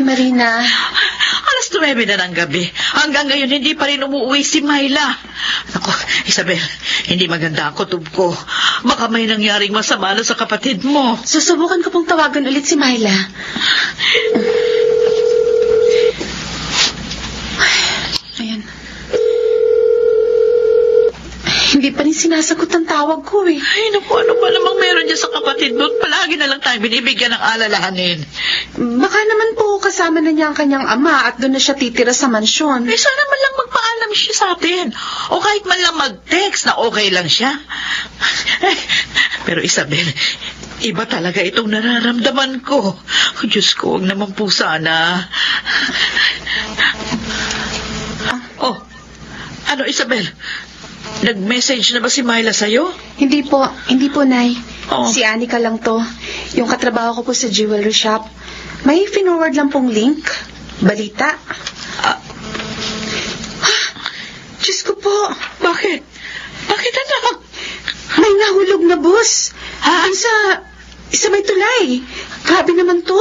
Marina. Alas 9 na ng gabi. Hanggang ngayon, hindi pa rin umuwi si Myla. Ako, Isabel, hindi maganda ang kutob ko. Baka may nangyaring masama na sa kapatid mo. Susubukan ko pong tawagan ulit si Myla. Ayan. Hindi pa rin sinasagot ang tawag ko eh. Ay, naku, ano ba namang meron dyan sa kapatid mo? Palagi na lang tayo binibigyan ng alalahanin. Baka naman po kasama na niya ang kanyang ama at doon na siya titira sa mansyon. Eh, sana man lang magpaalam siya sa atin. O kahit man lang mag-text na okay lang siya. Pero Isabel, iba talaga itong nararamdaman ko. Oh, Diyos ko, huwag naman po sana. Oh, ano Isabel? Nag-message na ba si Myla sa'yo? Hindi po, Nay. Oh. Si Anika lang to. Yung katrabaho ko po sa jewelry shop. May forward lang pong link. Balita. Diyos ko po. Bakit? Bakit anak? May nahulog na bus. Isa may tulay. Grabe naman to.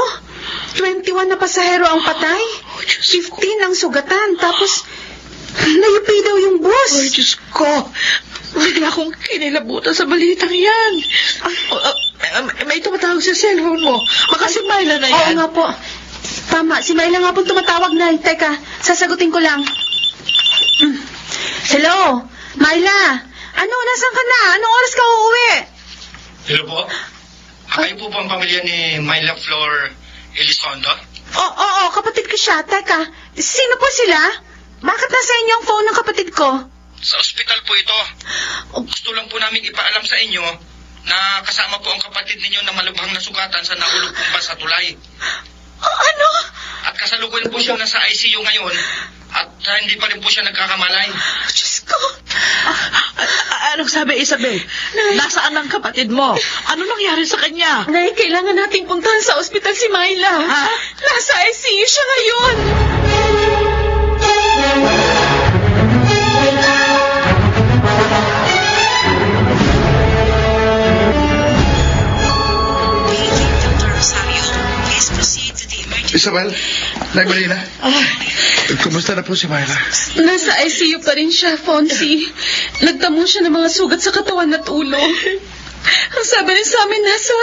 21 na pasahero ang patay. 15 ang sugatan. Tapos, nayupi daw yung bus. Ay, Diyos ko. Bigla akong kinilabutan sa balitang yan. May tumatawag sa cellphone mo. Baka si Myla na yan. Oo nga po. Tama, si Myla nga po tumatawag na. Teka, sasagutin ko lang. Hello, Myla. Ano, nasan ka na? Anong oras ka uuwi? Hello po? Kayo po ba ang pamilya ni Myla Flor Elizondo? Oo, kapatid ko siya. Teka, sino po sila? Bakit nasa inyo ang phone ng kapatid ko? Sa ospital po ito. Gusto lang po namin ipaalam sa inyo na kasama po ang kapatid ninyo na malubhang nasugatan sa nahulog pong bus sa tulay. Ano? At kasalukuyan po siya nasa ICU ngayon at hindi pa rin po siya nagkakamalay. Diyos ko. Anong sabi, Isabel? Nasaan ang kapatid mo? Ano nangyari sa kanya? Nay, kailangan nating puntahan sa ospital si Myla. Ha? Nasa ICU siya ngayon. Isabel, Nay Marina. Kumusta na po si Myla? Nasa ICU pa rin siya, Fonzie. Nagtamo siya ng mga sugat sa katawan at ulo. Ang sabi rin sa amin, nasa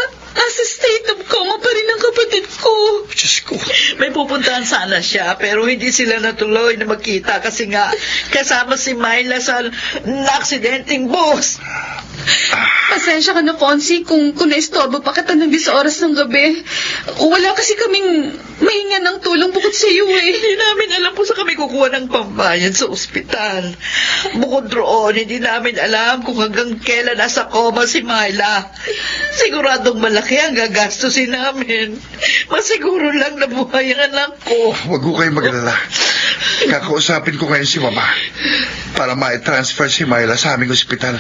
state of coma pa rin ang kapatid ko. Diyos ko. May pupuntahan sana siya, pero hindi sila natuloy na magkita kasi nga kasama si Myla sa na-aksidenteng bus. Pasensya ka na, Fonzie, kung naistorbo pa kita ng 10 oras ng gabi. Wala kasi kaming mahinga ng tulong bukod sa iyo eh. Hindi namin alam kung saan kami kukuha ng pambayad sa ospital. Bukod roon, hindi namin alam kung hanggang kailan nasa coma si Myla. Siguradong malaki ang gagastusin namin. Masiguro lang na buhay ang anak ko. Huwag ko kayong mag-alala. Kakausapin ko ngayon si Mama para ma-transfer si Myla sa aming ospital.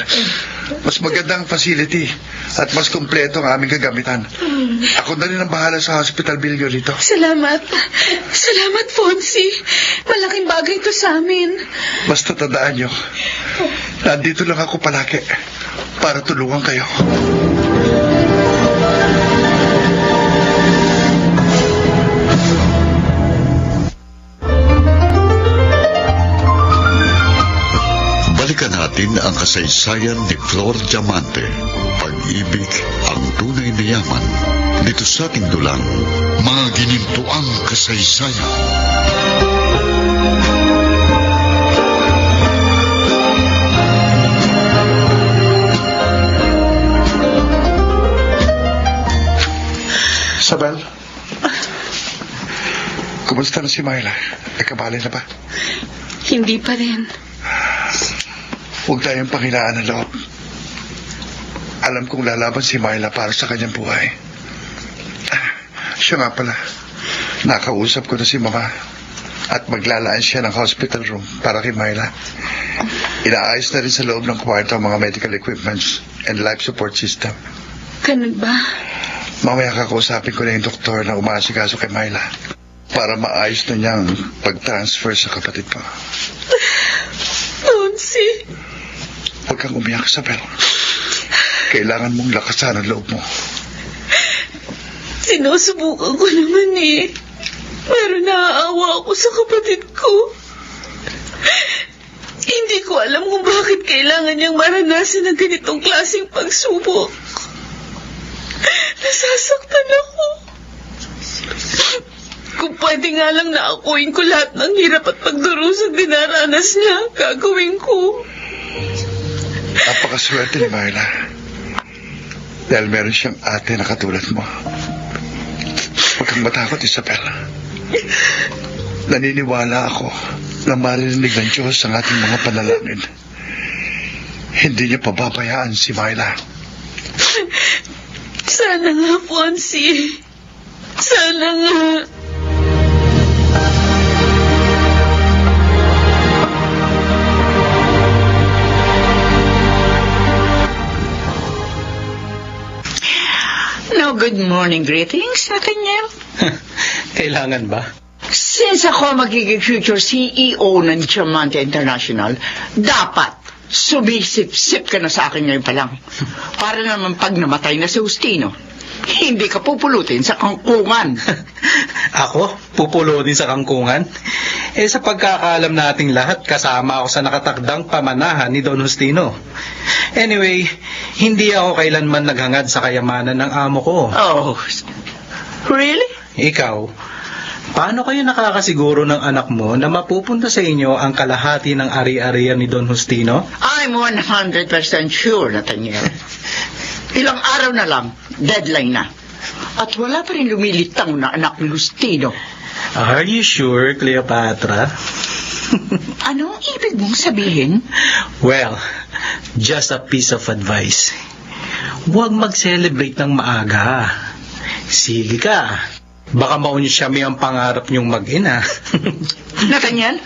Mas magandang facility at mas kumpleto ang aming kagamitan. Ako na rin ang bahala sa hospital bill nyo rito. Salamat. Salamat, Fonzie. Malaking bagay ito sa amin. Basta tandaan nyo, nandito lang ako palagi para tulungan kayo. Balikan natin ang kasaysayan ni Flor Diamante. Pag-ibig ang tunay na yaman. Dito sa ating dulang, mga ginintuang kasaysayan. Isabel, kumusta na si Myla? Nagkabali na ba? Hindi pa rin. Huwag tayong panghinaan ng loob. Alam kong lalaban si Myla para sa kanyang buhay. Siya nga pala, nakausap ko na si Mama at maglalaan siya ng hospital room para kay Myla. Inaayos na rin sa loob ng kwarto ang mga medical equipments and life support system. Ganun ba? Mamaya kakausapin ko na yung doktor na umaasikaso kay Myla para maayos na niyang pag-transfer sa kapatid ko. Fonzie. Huwag kang umiyak, Isabel. Kailangan mong lakasan ang loob mo. Sinusubukan ko naman eh. Pero naaawa ako sa kapatid ko. Hindi ko alam kung bakit kailangan niyang maranasan ng ganitong klaseng pagsubok. Nasasaktan ako. Kung pwede nga lang na akuin ko lahat ng hirap at pagdurusang dinaranas niya, gagawin ko. Napakaswerte ni Myla. Dahil meron siyang ate na katulad mo. Huwag kang matakot, Isabel. Naniniwala ako na maririnig ng Diyos ang ating mga panalangin. Hindi niya pababayaan si Myla. Sana nga, Fonzie. Sana nga. No, good morning greetings, Nathaniel. Kailangan ba? Since ako magiging future CEO ng Diamante International, dapat sumisip-sip ka na sa akin ngayon pa lang. Para naman pag namatay na si Justino, hindi ka pupulutin sa kangkungan. Ako? Pupulutin sa kangkungan? Sa pagkakaalam nating lahat, kasama ako sa nakatakdang pamanahan ni Don Justino. Anyway, hindi ako kailanman naghangad sa kayamanan ng amo ko. Oh, really? Ikaw, paano kayo nakakasiguro ng anak mo na mapupunta sa inyo ang kalahati ng ari-arian ni Don Justino? I'm 100% sure, Nathaniel. Ilang araw na lang, deadline na. At wala pa rin lumilitang na anak ni Justino. Are you sure, Cleopatra? Anong ibig mong sabihin? Well, just a piece of advice. Huwag mag-celebrate ng maaga. Sige ka. Baka maunyami ang pangarap niyong mag-ina. Nathaniel?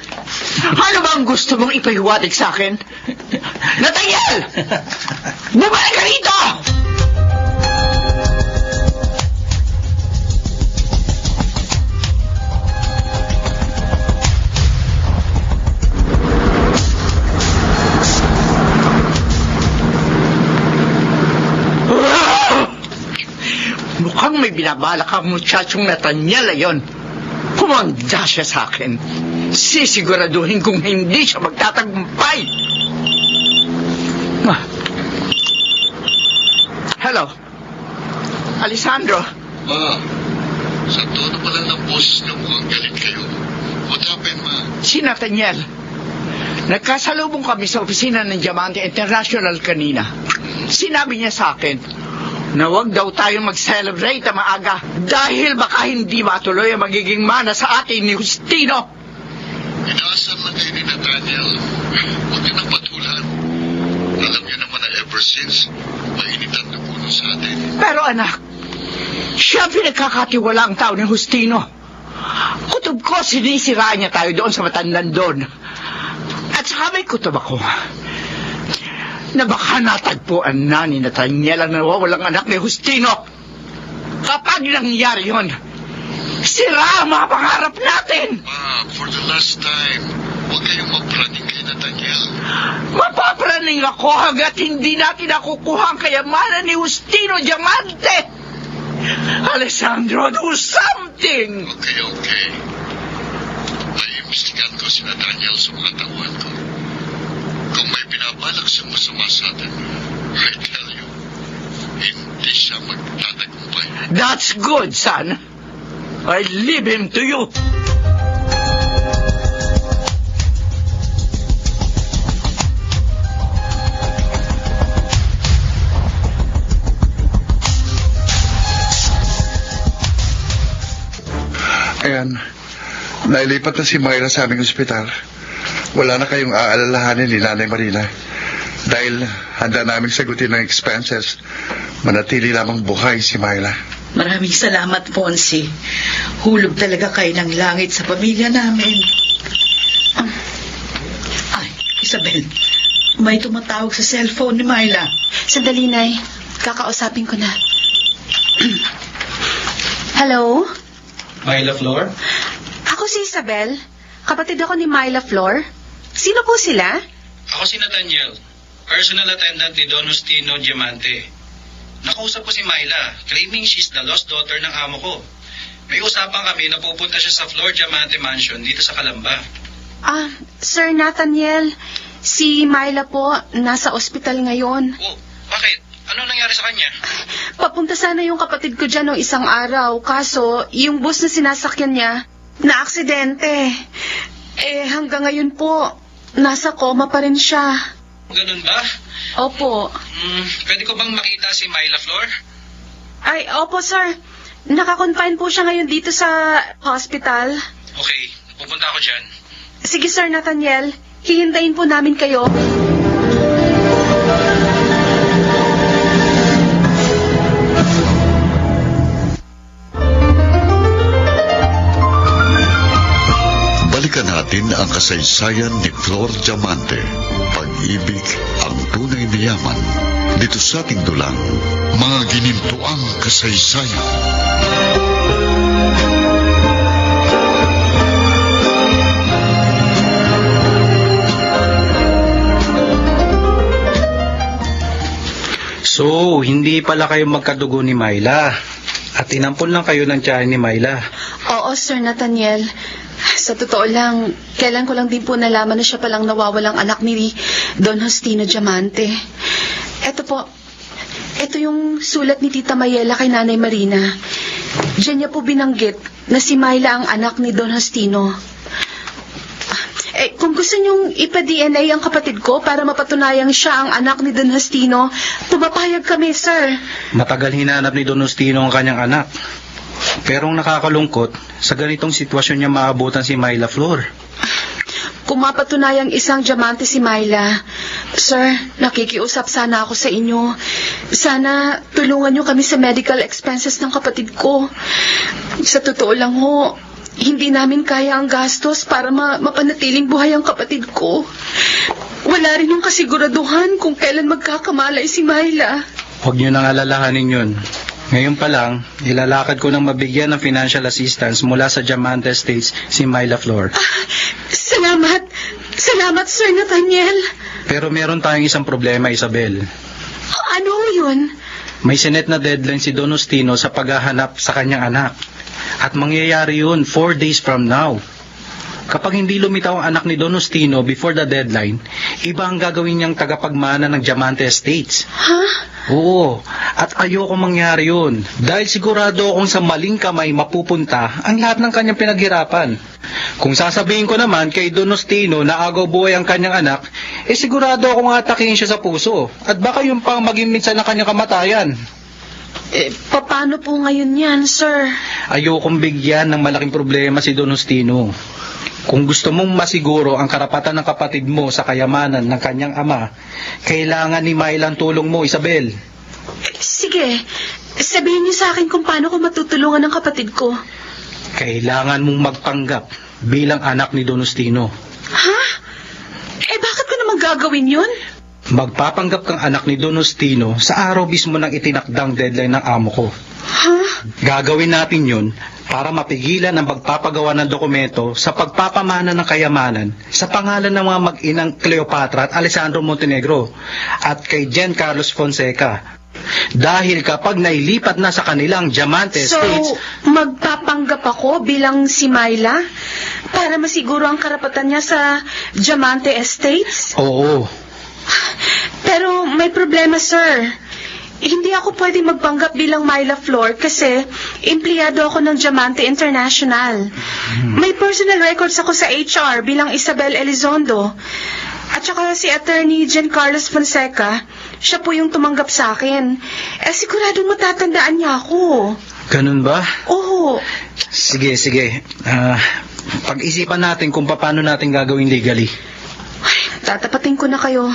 Ano ba ang gusto mong ipahiwatig sa akin? Nathaniel! Bumalik ka rito! Mukhang may binabalak ang muchachong Nathaniel ayon. Kumanda siya sa akin. Sisiguraduhin kung hindi siya magtatagumpay. Hello? Alessandro? Ma, sa tono pala ng boses na mukhang galit kayo. What happened, ma? Si Nathaniel. Nagkasalubong kami sa opisina ng Diamante International kanina. Sinabi niya sa akin na huwag daw tayong mag-celebrate na maaga dahil baka hindi matuloy ang magiging mana sa atin ni Justino. Inaasar na kayo ni Nathaniel. Huwag niyo nang patulan. Alam niyo naman na ever since, mainit ang napuno sa atin. Pero anak, siya pinagkakatiwala ang tao ni Justino. Kutob ko, sinisiraan niya tayo doon sa matandang doon. At saka may kutob ako na baka natagpuan na ni Nathaniel ang nawawalang anak ni Justino. Kapag nangyari yun, sira ang mga pangarap natin. Ma, for the last time, huwag kayong mapraning kay Nathaniel. Mapapraning ako hanggat hindi natin nakukuha ang kayamanan ni Justino Diamante. Alessandro, do something! Okay. Maiimbestigahan ko si Nathaniel sa mga tauhan ko. Kung may binabalak siyang masama sa atin, I tell you, hindi siya magtatagumpay. That's good, son. I leave him to you. Ayan, nailipat na si Myla sa aming ospital. Wala na kayong aalalahanin ni Nanay Marina. Dahil handa namin sagutin ng expenses, manatili lamang buhay si Myla. Maraming salamat, Fonzie. Hulog talaga kayo ng langit sa pamilya namin. Ay, Isabel, may tumatawag sa cellphone ni Myla. Sandali, Nay. Kakausapin ko na. Hello? Myla Flor? Ako si Isabel. Kapatid ako ni Myla Flor. Sino po sila? Ako si Nathaniel, personal attendant ni Don Justino Diamante. Nakausap ko si Myla, claiming she's the lost daughter ng amo ko. May usapan kami na pupunta siya sa Flor Diamante Mansion dito sa Calamba. Sir Nathaniel, si Myla po, nasa ospital ngayon. Oh, bakit? Ano nangyari sa kanya? Papunta sana yung kapatid ko dyan noong isang araw, kaso yung bus na sinasakyan niya, na-aksidente. Hanggang ngayon po, nasa coma pa rin siya. Ganun ba? Opo. Pwede ko bang makita si Myla Flor? Ay, opo sir. Nakakonfine po siya ngayon dito sa hospital. Okay, pupunta ako dyan. Sige Sir Nathaniel, hihintayin po namin kayo. Balikan natin ang kasaysayan ni Flor Diamante. Pag-ibig ang tunay na yaman. Dito sa ating dulang, mga ginintuang kasaysayan. So, hindi pala kayo magkadugo ni Myla. At inampon lang kayo ng tiyahin ni Myla. Oo Sir Nathaniel. Sa totoo lang, kailan ko lang din po nalaman na siya palang nawawalang anak ni Don Justino Diamante. Ito po, ito yung sulat ni Tita Mayela kay Nanay Marina. Diyan niya po binanggit na si Myla ang anak ni Don Justino. Kung gusto niyong ipa-DNA ang kapatid ko para mapatunayang siya ang anak ni Don Justino, pumapayag kami, sir. Matagal hinanap ni Don Justino ang kanyang anak. Pero ang nakakalungkot, sa ganitong sitwasyon niya maabutan si Myla Flor. Kung mapatunayang isang diamante si Myla, sir, nakikiusap sana ako sa inyo. Sana tulungan niyo kami sa medical expenses ng kapatid ko. Sa totoo lang ho, hindi namin kaya ang gastos para mapanatiling buhay ang kapatid ko. Wala rin yung kasiguraduhan kung kailan magkakamalay si Myla. Huwag niyo nang alalahanin yun. Ngayon pa lang, ilalakad ko ng mabigyan ng financial assistance mula sa Diamante Estates si Myla Flor. Salamat! Salamat, Sir Nathaniel! Pero meron tayong isang problema, Isabel. Ano yun? May sinet na deadline si Don Justino sa paghahanap sa kanyang anak. At mangyayari yun 4 days from now. Kapag hindi lumitaw ang anak ni Don Justino before the deadline, iba ang gagawin niyang tagapagmana ng Diamante Estates. Ha? Oo, at ayoko mangyari yun. Dahil sigurado akong sa maling kamay mapupunta ang lahat ng kanyang pinaghirapan. Kung sasabihin ko naman kay Don Justino na agaw buhay ang kanyang anak, sigurado akong atakihin siya sa puso. At baka yung pang maging minsan ng kanyang kamatayan. Paano po ngayon yan, sir? Ayokong bigyan ng malaking problema si Don Justino. Kung gusto mong masiguro ang karapatan ng kapatid mo sa kayamanan ng kanyang ama, kailangan ni Myla ang tulong mo, Isabel. Sige, sabihin niyo sa akin kung paano ko matutulungan ng kapatid ko. Kailangan mong magpanggap bilang anak ni Don Justino. Ha? Bakit ko naman gagawin yun? Magpapanggap kang anak ni Don Justino sa araw mismo ng itinakdang deadline ng amo ko. Ha? Gagawin natin yun para mapigilan ang pagpapagawa ng dokumento sa pagpapamana ng kayamanan sa pangalan ng mga mag-inang Cleopatra at Alessandro Montenegro at kay Jen Carlos Fonseca. Dahil kapag nailipat na sa kanilang Diamante Estates... So, magpapanggap ako bilang si Myla para masiguro ang karapatan niya sa Diamante Estates? Oo. Pero may problema, sir. Hindi ako pwede magpanggap bilang Myla Flor kasi empleyado ako ng Diamante International. May personal records ako sa HR bilang Isabel Elizondo. At saka si Attorney Jen Carlos Fonseca, siya po yung tumanggap sa akin. Siguradong matatandaan niya ako. Ganun ba? Oo. Sige. Pag-isipan natin kung paano natin gagawin legally. Tatapatin ko na kayo.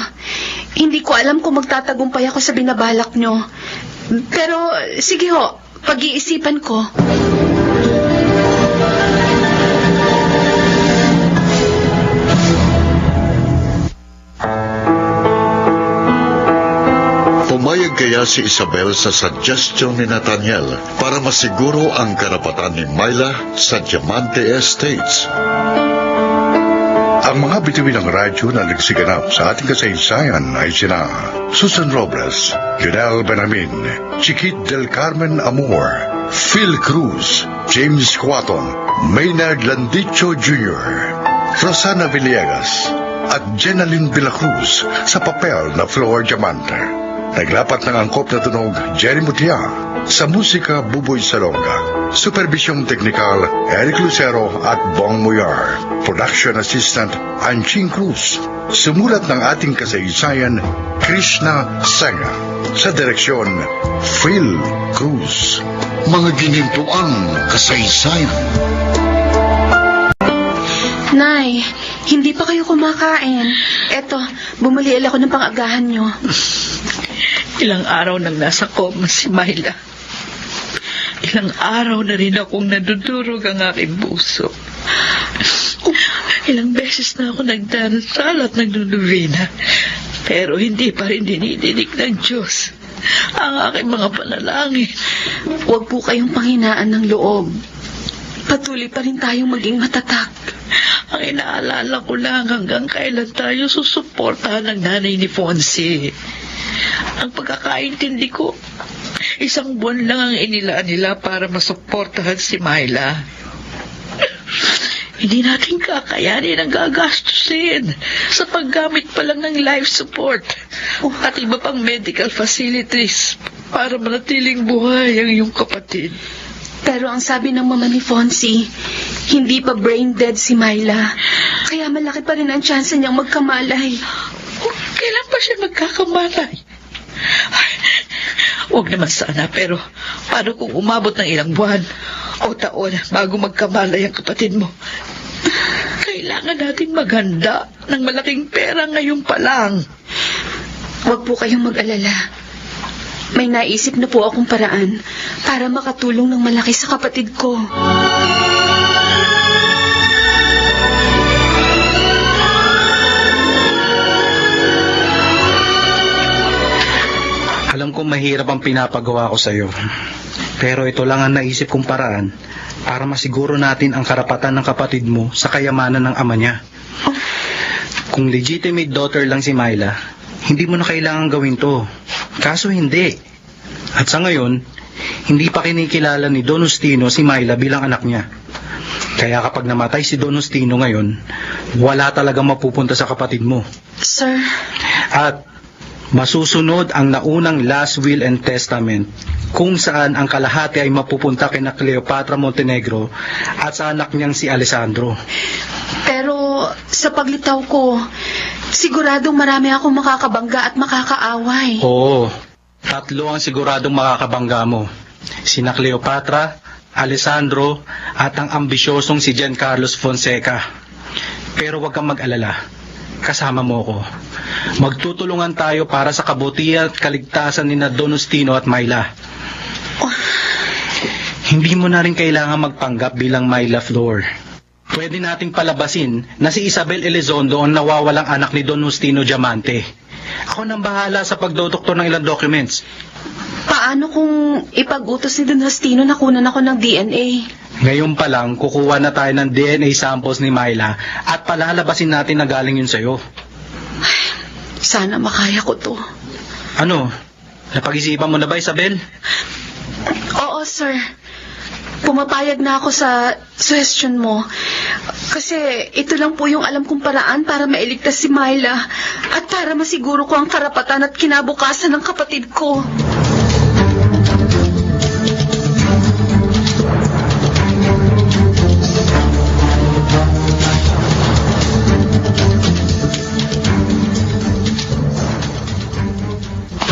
Hindi ko alam kung magtatagumpay ako sa binabalak nyo. Pero, sige ho, pag-iisipan ko. Pumayag kaya si Isabel sa suggestion ni Nathaniel para masiguro ang karapatan ni Myla sa Diamante Estates. Ang mga bituin ng radyo na nagsiganap sa ating kasaysayan ay sina Susan Robles, Junel Benamin, Chiquit del Carmen Amor, Phil Cruz, James Quaton, Maynard Landicho Jr., Rosana Villegas, at Jenaline Villacruz sa papel na Flor Diamante. Naglapat ng angkop na tunog, Jerry Mutia. Sa musika, Buboy Salonga. Supervisyong teknikal, Eric Lucero at Bong Muyar. Production assistant, Anching Cruz. Sumulat ng ating kasaysayan, Krishna Sanga. Sa direksyon, Phil Cruz. Mga ginintuang kasaysayan. Nay, hindi pa kayo kumakain. Eto, bumaliil ako ng pang-agahan nyo. Ilang araw nang nasa coma si Myla. Ilang araw na rin akong nadudurog ang aking puso. Ilang beses na ako nagdarasal at nagduduvina. Pero hindi pa rin dinidinig ng Diyos ang aking mga panalangin. Huwag po kayong panghinaan ng loob. Patuloy pa rin tayong maging matatag. Ang inaalala ko lang hanggang kailan tayo susuportahan ng nanay ni Fonzie. Ang pagkakaintindi ko, 1 buwan lang ang inilaan nila para masuportahan si Myla. Hindi natin kakayanin ang gagastusin sa paggamit pa lang ng life support at iba pang medical facilities para manatiling buhay ang iyong kapatid. Pero ang sabi ng mama ni Fonzie, hindi pa brain dead si Myla. Kaya malaki pa rin ang chance niyang magkamalay. Kailan pa siya magkakamalay? Ay, huwag naman sana, pero paano kung umabot ng ilang buwan o taon bago magkamalay ang kapatid mo? Kailangan natin maghanda ng malaking pera ngayon pa lang. Huwag po kayong mag-alala. May naisip na po akong paraan para makatulong ng malaki sa kapatid ko. Alam kong mahirap ang pinapagawa ko sa iyo. Pero ito lang ang naisip kong paraan para masiguro natin ang karapatan ng kapatid mo sa kayamanan ng ama niya. Kung legitimate daughter lang si Myla, hindi mo na kailangan gawin to. Kaso hindi. At sa ngayon, hindi pa kinikilala ni Don Justino si Myla bilang anak niya. Kaya kapag namatay si Don Justino ngayon, wala talagang mapupunta sa kapatid mo. Sir, At masusunod ang naunang last will and testament kung saan ang kalahati ay mapupunta kina Cleopatra Montenegro at sa anak niyang si Alessandro. pero sa paglitaw ko, siguradong marami akong makakabangga at makakaaway. Oo, 3 ang siguradong makakabangga mo. Sina Cleopatra, Alessandro at ang ambisyosong si Giancarlos Fonseca. Pero huwag kang mag-alala. Kasama mo ko. Magtutulungan tayo para sa kabutihan at kaligtasan ni Don Justino at Myla. Hindi mo na rin kailangan magpanggap bilang Myla Flor. Pwede nating palabasin na si Isabel Elizondo ang nawawalang anak ni Don Justino Diamante. Ako nang bahala sa pagdodoktor ng ilang documents. Paano kung ipag-utos ni Don Justino na kunan ako ng DNA? Ngayon pa lang, kukuha na tayo ng DNA samples ni Myla at palalabasin natin na galing yun sa'yo. Sana makaya ko to. Ano? Napag-isipan mo na ba, Isabel? Oo, sir. Pumapayag na ako sa suggestion mo. Kasi ito lang po yung alam kong paraan para mailigtas si Myla at para masiguro ko ang karapatan at kinabukasan ng kapatid ko.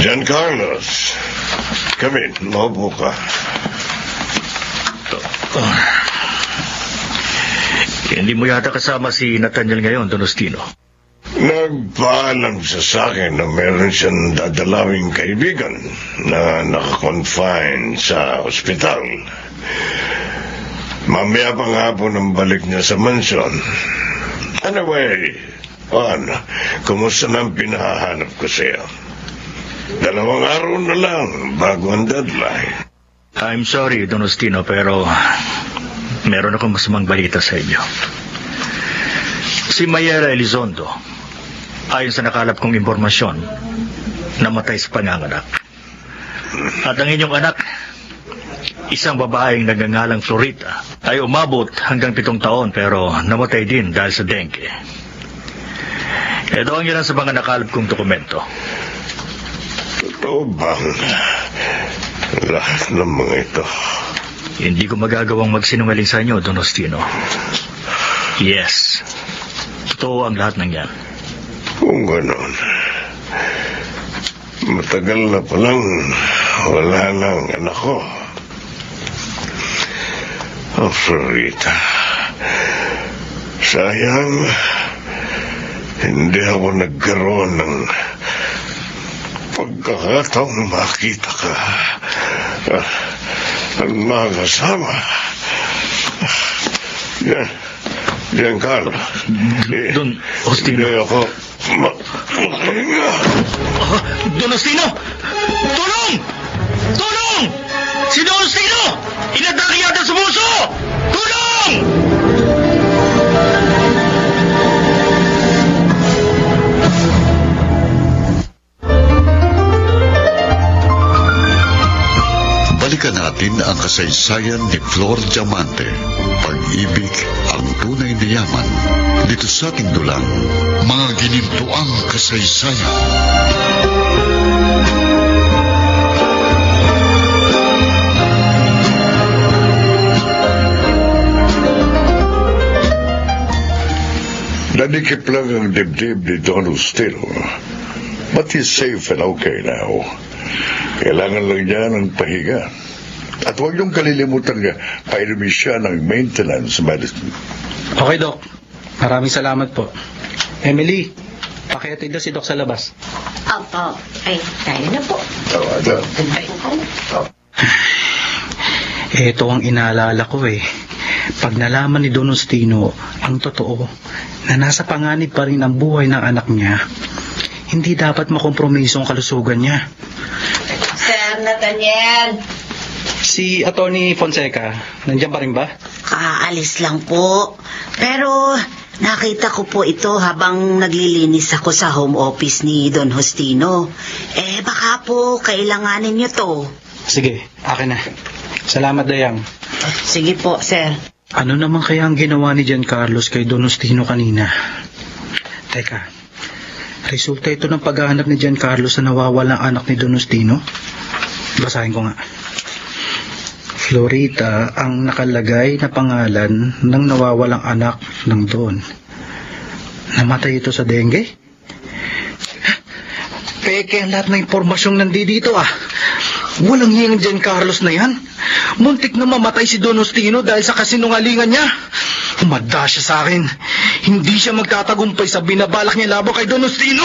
Giancarlos, come in. Maupo ka. Hindi mo yata kasama si Nathaniel ngayon, Don Justino. Nagpaalam siya sa akin na meron siyang dadalawing kaibigan na nakakonfine sa ospital. Mamaya pang hapon ang balik niya sa mansyon. Anyway, kumusta nang pinahanap ko siya? 2 araw na lang bago ang deadline. I'm sorry, Don Justino, pero meron akong masamang balita sa inyo. Si Mayela Elizondo, ayon sa nakalap kong impormasyon, namatay sa panganganak. At ang inyong anak, isang babaeng nagngangalang Florita ay umabot hanggang 7 taon pero namatay din dahil sa dengue. Ito ang ilan sa mga nakalap kong dokumento. Totoo bang lahat ng mga ito? Hindi ko magagawang magsinungaling sa inyo, Don Ostino. Yes. Totoo ang lahat ng yan. Kung ganon, matagal na palang wala na ang anak ko. Oh, Florita. Sayang, hindi ako nagkaroon ng pagkakataong makita ka at makasama. Giancarlo. Don Ostino. Hindi ako Don Ostino! Tulong! Tulong! Si Don Ostino! Inatake yata sa puso! Tulong! Balikan natin ang kasaysayan ni Flor Diamante. Pag-ibig ang tunay na yaman. Dito sa ating dulang, mga ginintuang kasaysayan. Nanikip lang ang dibdib ni Don Ostino. But he's safe and okay now. Kailangan lang niya ng pahinga. At huwag niyong kalilimutan nga, painumin siya ng maintenance medicine. Okay, Doc. Maraming salamat po. Emily, pakihatid na si Doc sa labas. Opo. Ay, tayo na po. Ito ang inaalala ko eh. Pag nalaman ni Don Ostino ang totoo na nasa panganib pa rin ang buhay ng anak niya, hindi dapat makompromiso ang kalusugan niya. Sir Nathaniel. Si Attorney Fonseca, nandiyan pa rin ba? Aalis lang po. Pero nakita ko po ito habang naglilinis ako sa home office ni Don Ostino. Baka po kailanganin niyo to. Sige, akin na. Salamat, Dayang. Sige po, sir. Ano naman kaya ang ginawa ni Giancarlo kay Don Ostino kanina? Teka, resulta ito ng paghahanap ni Giancarlo sa nawawalang anak ni Don Ostino? Basahin ko nga. Florita ang nakalagay na pangalan ng nawawalang anak ng Don. Namatay ito sa dengue? Peke ang lahat ng impormasyong nandito ah. Walang hiyang Giancarlo na yan. Muntik na mamatay si Don Ostino dahil sa kasinungalingan niya. Umanda siya sa akin. Hindi siya magtatagumpay sa binabalak niya laban kay Don Ostino.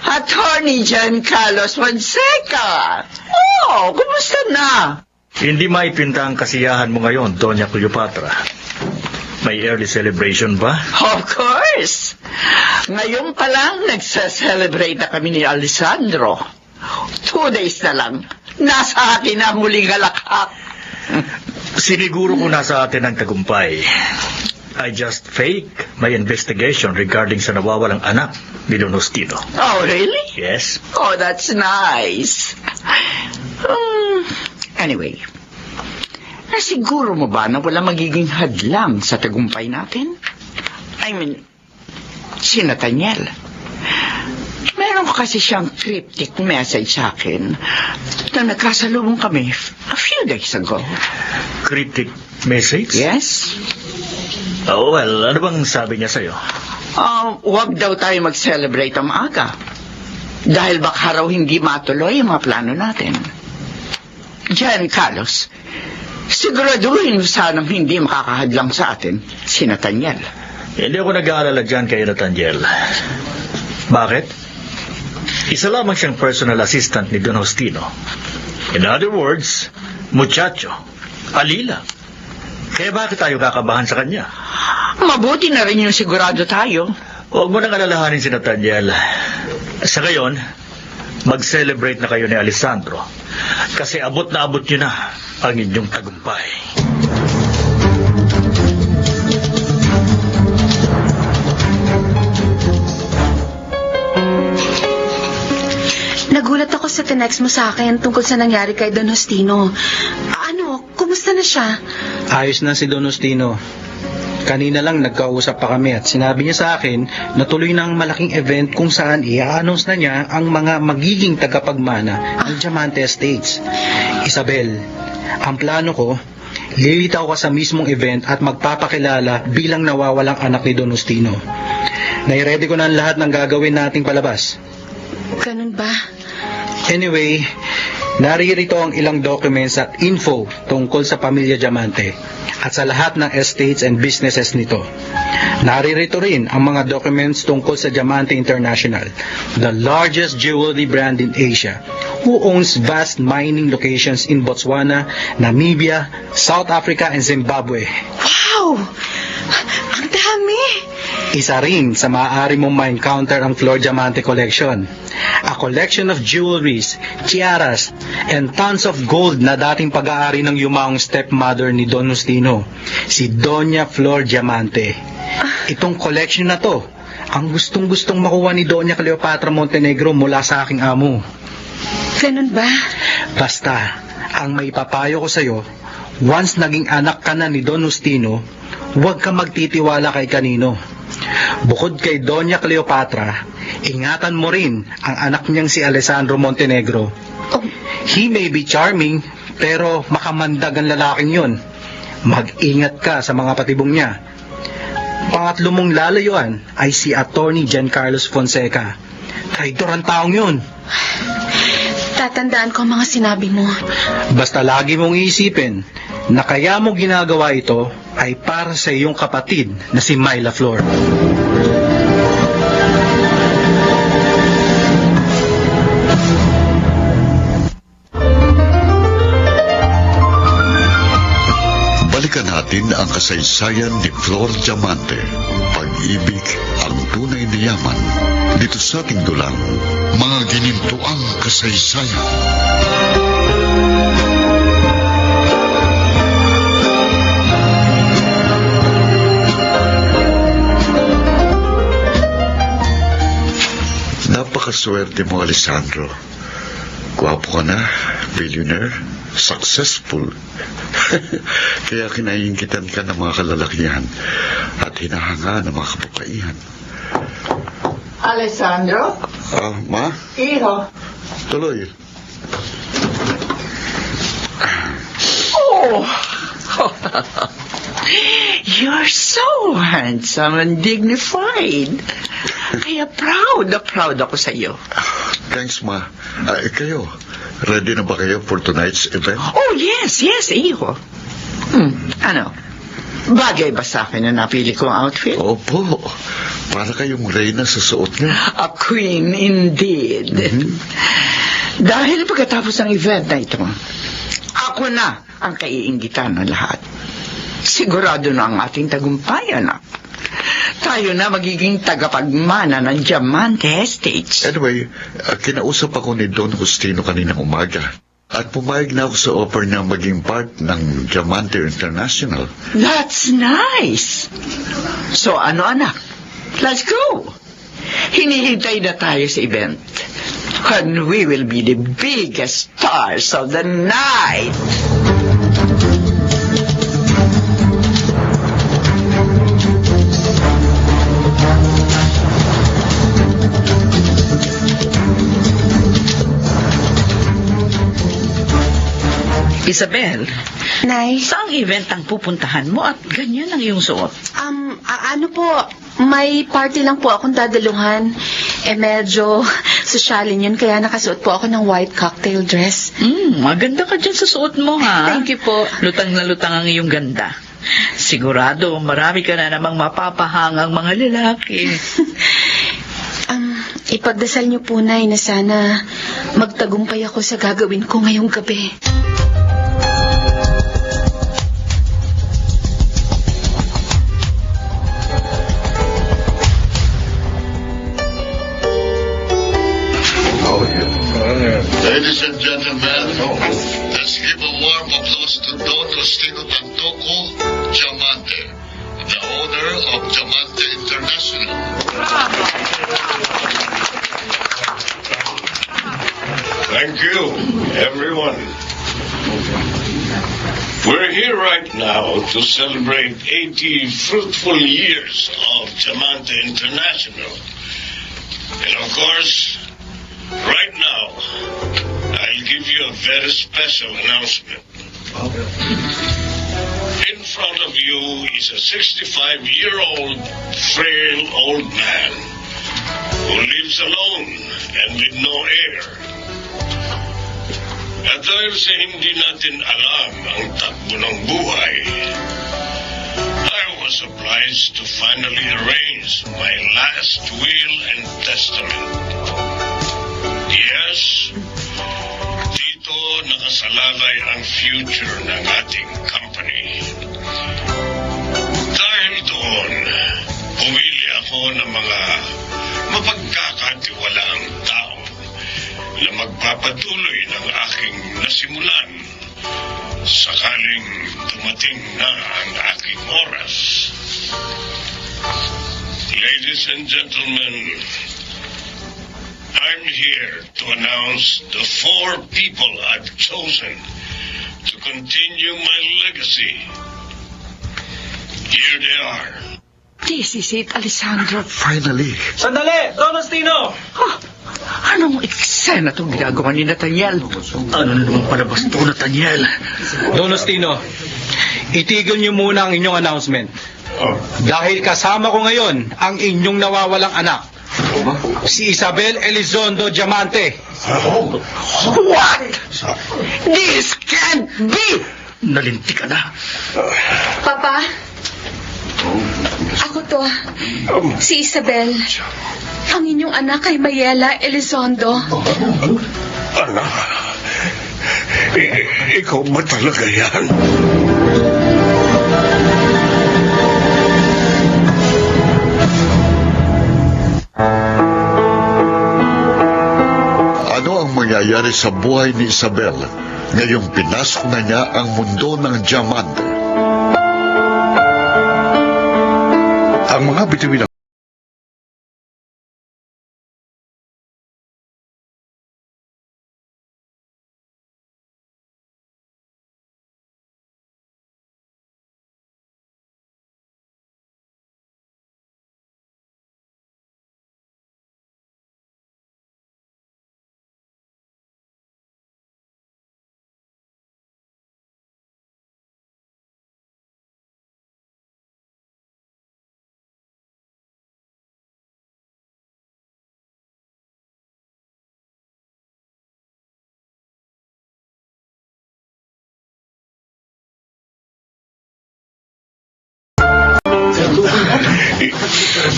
Attorney Giancarlo Fonseca! Oh, kumusta na? Hindi maipinta ang kasiyahan mo ngayon, Doña Cleopatra. May early celebration ba? Of course! Ngayon pa lang nagsa-celebrate na kami ni Alessandro. 2 days na lang. Nasa atin na muling halakhak. Siniguro ko nasa atin ang tagumpay. I just fake my investigation regarding sa nawawalang anak ni Don Ostino. Oh, really? Yes. Oh, that's nice. Anyway, nasiguro mo ba na wala magiging hadlang sa tagumpay natin? I mean, si Nathaniel. Meron kasi siyang cryptic message sa akin na nagkasalubong kami a few days ago. Cryptic message? Yes? Oh, well, ano bang sabi niya sa'yo? Huwag daw tayo mag-celebrate ang maaga. Dahil baka raw hindi matuloy ang mga plano natin. Giancarlo, siguraduhin mo sanang hindi makakahadlang sa atin si Nathaniel. Hindi ako nag-aalala dyan kay Nathaniel. Bakit? Isa lamang siyang personal assistant ni Don Ostino. In other words, muchacho, alila. Kaya bakit tayo kakabahan sa kanya? Mabuti na rin yung sigurado tayo. Huwag mo nang alalahanin si Nathaniel. Sa ngayon, mag-celebrate na kayo ni Alessandro. Kasi abot na abot nyo na ang inyong tagumpay. sa tinext mo sa akin tungkol sa nangyari kay Don Justino. Ano, kumusta na siya? Ayos na si Don Justino. Kanina lang nagkausap pa kami at sinabi niya sa akin na tuloy na ang malaking event kung saan i-announce na niya ang mga magiging tagapagmana ng Diamante Estates. Isabel, ang plano ko, lilitaw ka sa mismong event at magpapakilala bilang nawawalang anak ni Don Justino. Nai-ready ko na ang lahat ng gagawin nating palabas. Ganun ba? Anyway, naririto ang ilang documents at info tungkol sa pamilya Diamante at sa lahat ng estates and businesses nito. Naririto rin ang mga documents tungkol sa Diamante International, the largest jewelry brand in Asia, who owns vast mining locations in Botswana, Namibia, South Africa, and Zimbabwe. Wow! Ang dami! Isa rin sa maaari mong ma-encounter ang Flor Diamante Collection. A collection of jewelries, tiaras, and tons of gold na dating pag-aari ng yumaong stepmother ni Don Justino, si Doña Flor Diamante. Itong collection na to, ang gustong-gustong makuha ni Doña Cleopatra Montenegro mula sa aking amo. Ganun ba? Basta, ang maipapayo ko sa'yo, once naging anak ka na ni Don Justino, huwag ka magtitiwala kay kanino. Bukod kay Doña Cleopatra, ingatan mo rin ang anak niyang si Alessandro Montenegro. He may be charming, pero makamandag ang lalaking yun. Mag-ingat ka sa mga patibong niya. Pangatlo mong lalayuan ay si Attorney Giancarlo Fonseca. Traidor ang taong yun. Tatandaan ko ang mga sinabi mo. Basta lagi mong iisipin na kaya mo ginagawa ito ay para sa iyong kapatid na si Myla Flor. Balikan natin ang kasaysayan ni Flor Diamante. Pag-ibig ang tunay na yaman. Dito sa ating dulang, mga ginintuang kasaysayan. Napakaswerte mo, Alessandro. Gwapo ka na, billionaire, successful. Kaya kinaiingitan ka ng mga kalalakihan at hinahanga ng mga kabukaihan. Alessandro? Ma? Iho? Tuloy. Oh! You're so handsome and dignified. Kaya proud ako sa iyo. Thanks, Ma. Kayo, ready na ba kayo for tonight's event? Oh, yes, iho. Ano? Bagay ba sa akin na napili kong outfit? Opo. Para kayong reyna sa suot niyo. A queen indeed. Dahil pagkatapos ng event na ito, ako na ang kaiinggitan ng lahat. Sigurado na ang ating tagumpay, anak. Tayo na magiging tagapagmana ng Diamante Estates. Anyway, kinausap ako ni Don Justino kaninang umaga. At pumayag na ako sa offer niya maging part ng Diamante International. That's nice. So ano, anak? Let's go. Hinihintay na tayo sa event. And we will be the biggest stars of the night. Isabel, Nay? saang event ang pupuntahan mo at ganyan ang iyong suot? Ano po, may party lang po akong dadaluhan. Medyo sosyalin yun, kaya nakasuot po ako ng white cocktail dress. Maganda ka dyan sa suot mo, ha? Thank you po. Lutang na lutang ang iyong ganda. Sigurado, marami ka na namang mapapahangang mga lalaki. Ipagdasal niyo po, Nay, na sana magtagumpay ako sa gagawin ko ngayong gabi. Ladies and gentlemen, let's give a warm applause to Don Justino Tantoco Diamante, the owner of Diamante International. Thank right now to celebrate 80 fruitful years of Diamante International. And of course, right now, I'll give you a very special announcement. In front of you is a 65-year-old, frail old man who lives alone and with no heir. At dahil sa hindi natin alam ang takbo ng buhay, I was obliged to finally arrange my last will and testament. Yes, dito nakasalalay ang future ng ating company. Dahil doon, pumili ako ng mga mapagkakatiwalaang tao na magpapatuloy ng aking nasimulan sakaling dumating na ang aking oras. Ladies and gentlemen, I'm here to announce the 4 people I've chosen to continue my legacy. Here they are. This is it, Alessandro. Finally, Sandali! Don Ostino! Anong eksena itong ginagawa ni Nathaniel? Ano na naman palabas to, Nathaniel? Don Ostino, itigil niyo muna ang inyong announcement. Dahil kasama ko ngayon ang inyong nawawalang anak, si Isabel Elizondo Diamante. What? This can't be! Nalinti ka na. Papa, ako to, si Isabel. Ang inyong anak kay Mayela Elizondo. Anak, ikaw ba talaga yan? ano ang mangyayari sa buhay ni Isabel ngayong pinasok na niya ang mundo ng diamante? Ang mga bituin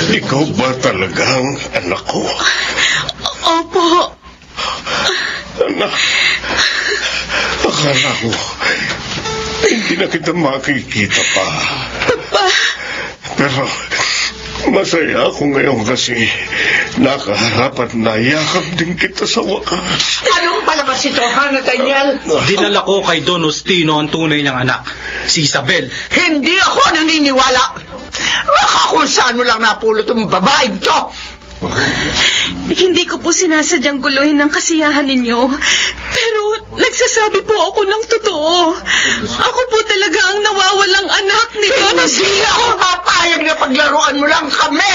Ikaw ba talagang anak ko? Opo. Anak, akala ko hindi na kita makikita pa. Papa. Pero masaya ako ngayon kasi nakaharap at nayakap din kita sa wakas. Anong palabas ito, ha, Nathaniel? Dinala ko kay Don Ostino ang tunay niyang anak, si Isabel. Hindi ako naniniwala. Baka kung saan mo lang napulot ang babaeng to. Hindi ko po sinasadyang guluhin ng kasiyahan ninyo. Pero nagsasabi po ako ng totoo. Ako po talaga ang nawawalang anak ni Don Hindi Ostino. ako papayag na paglaruan mo lang kami.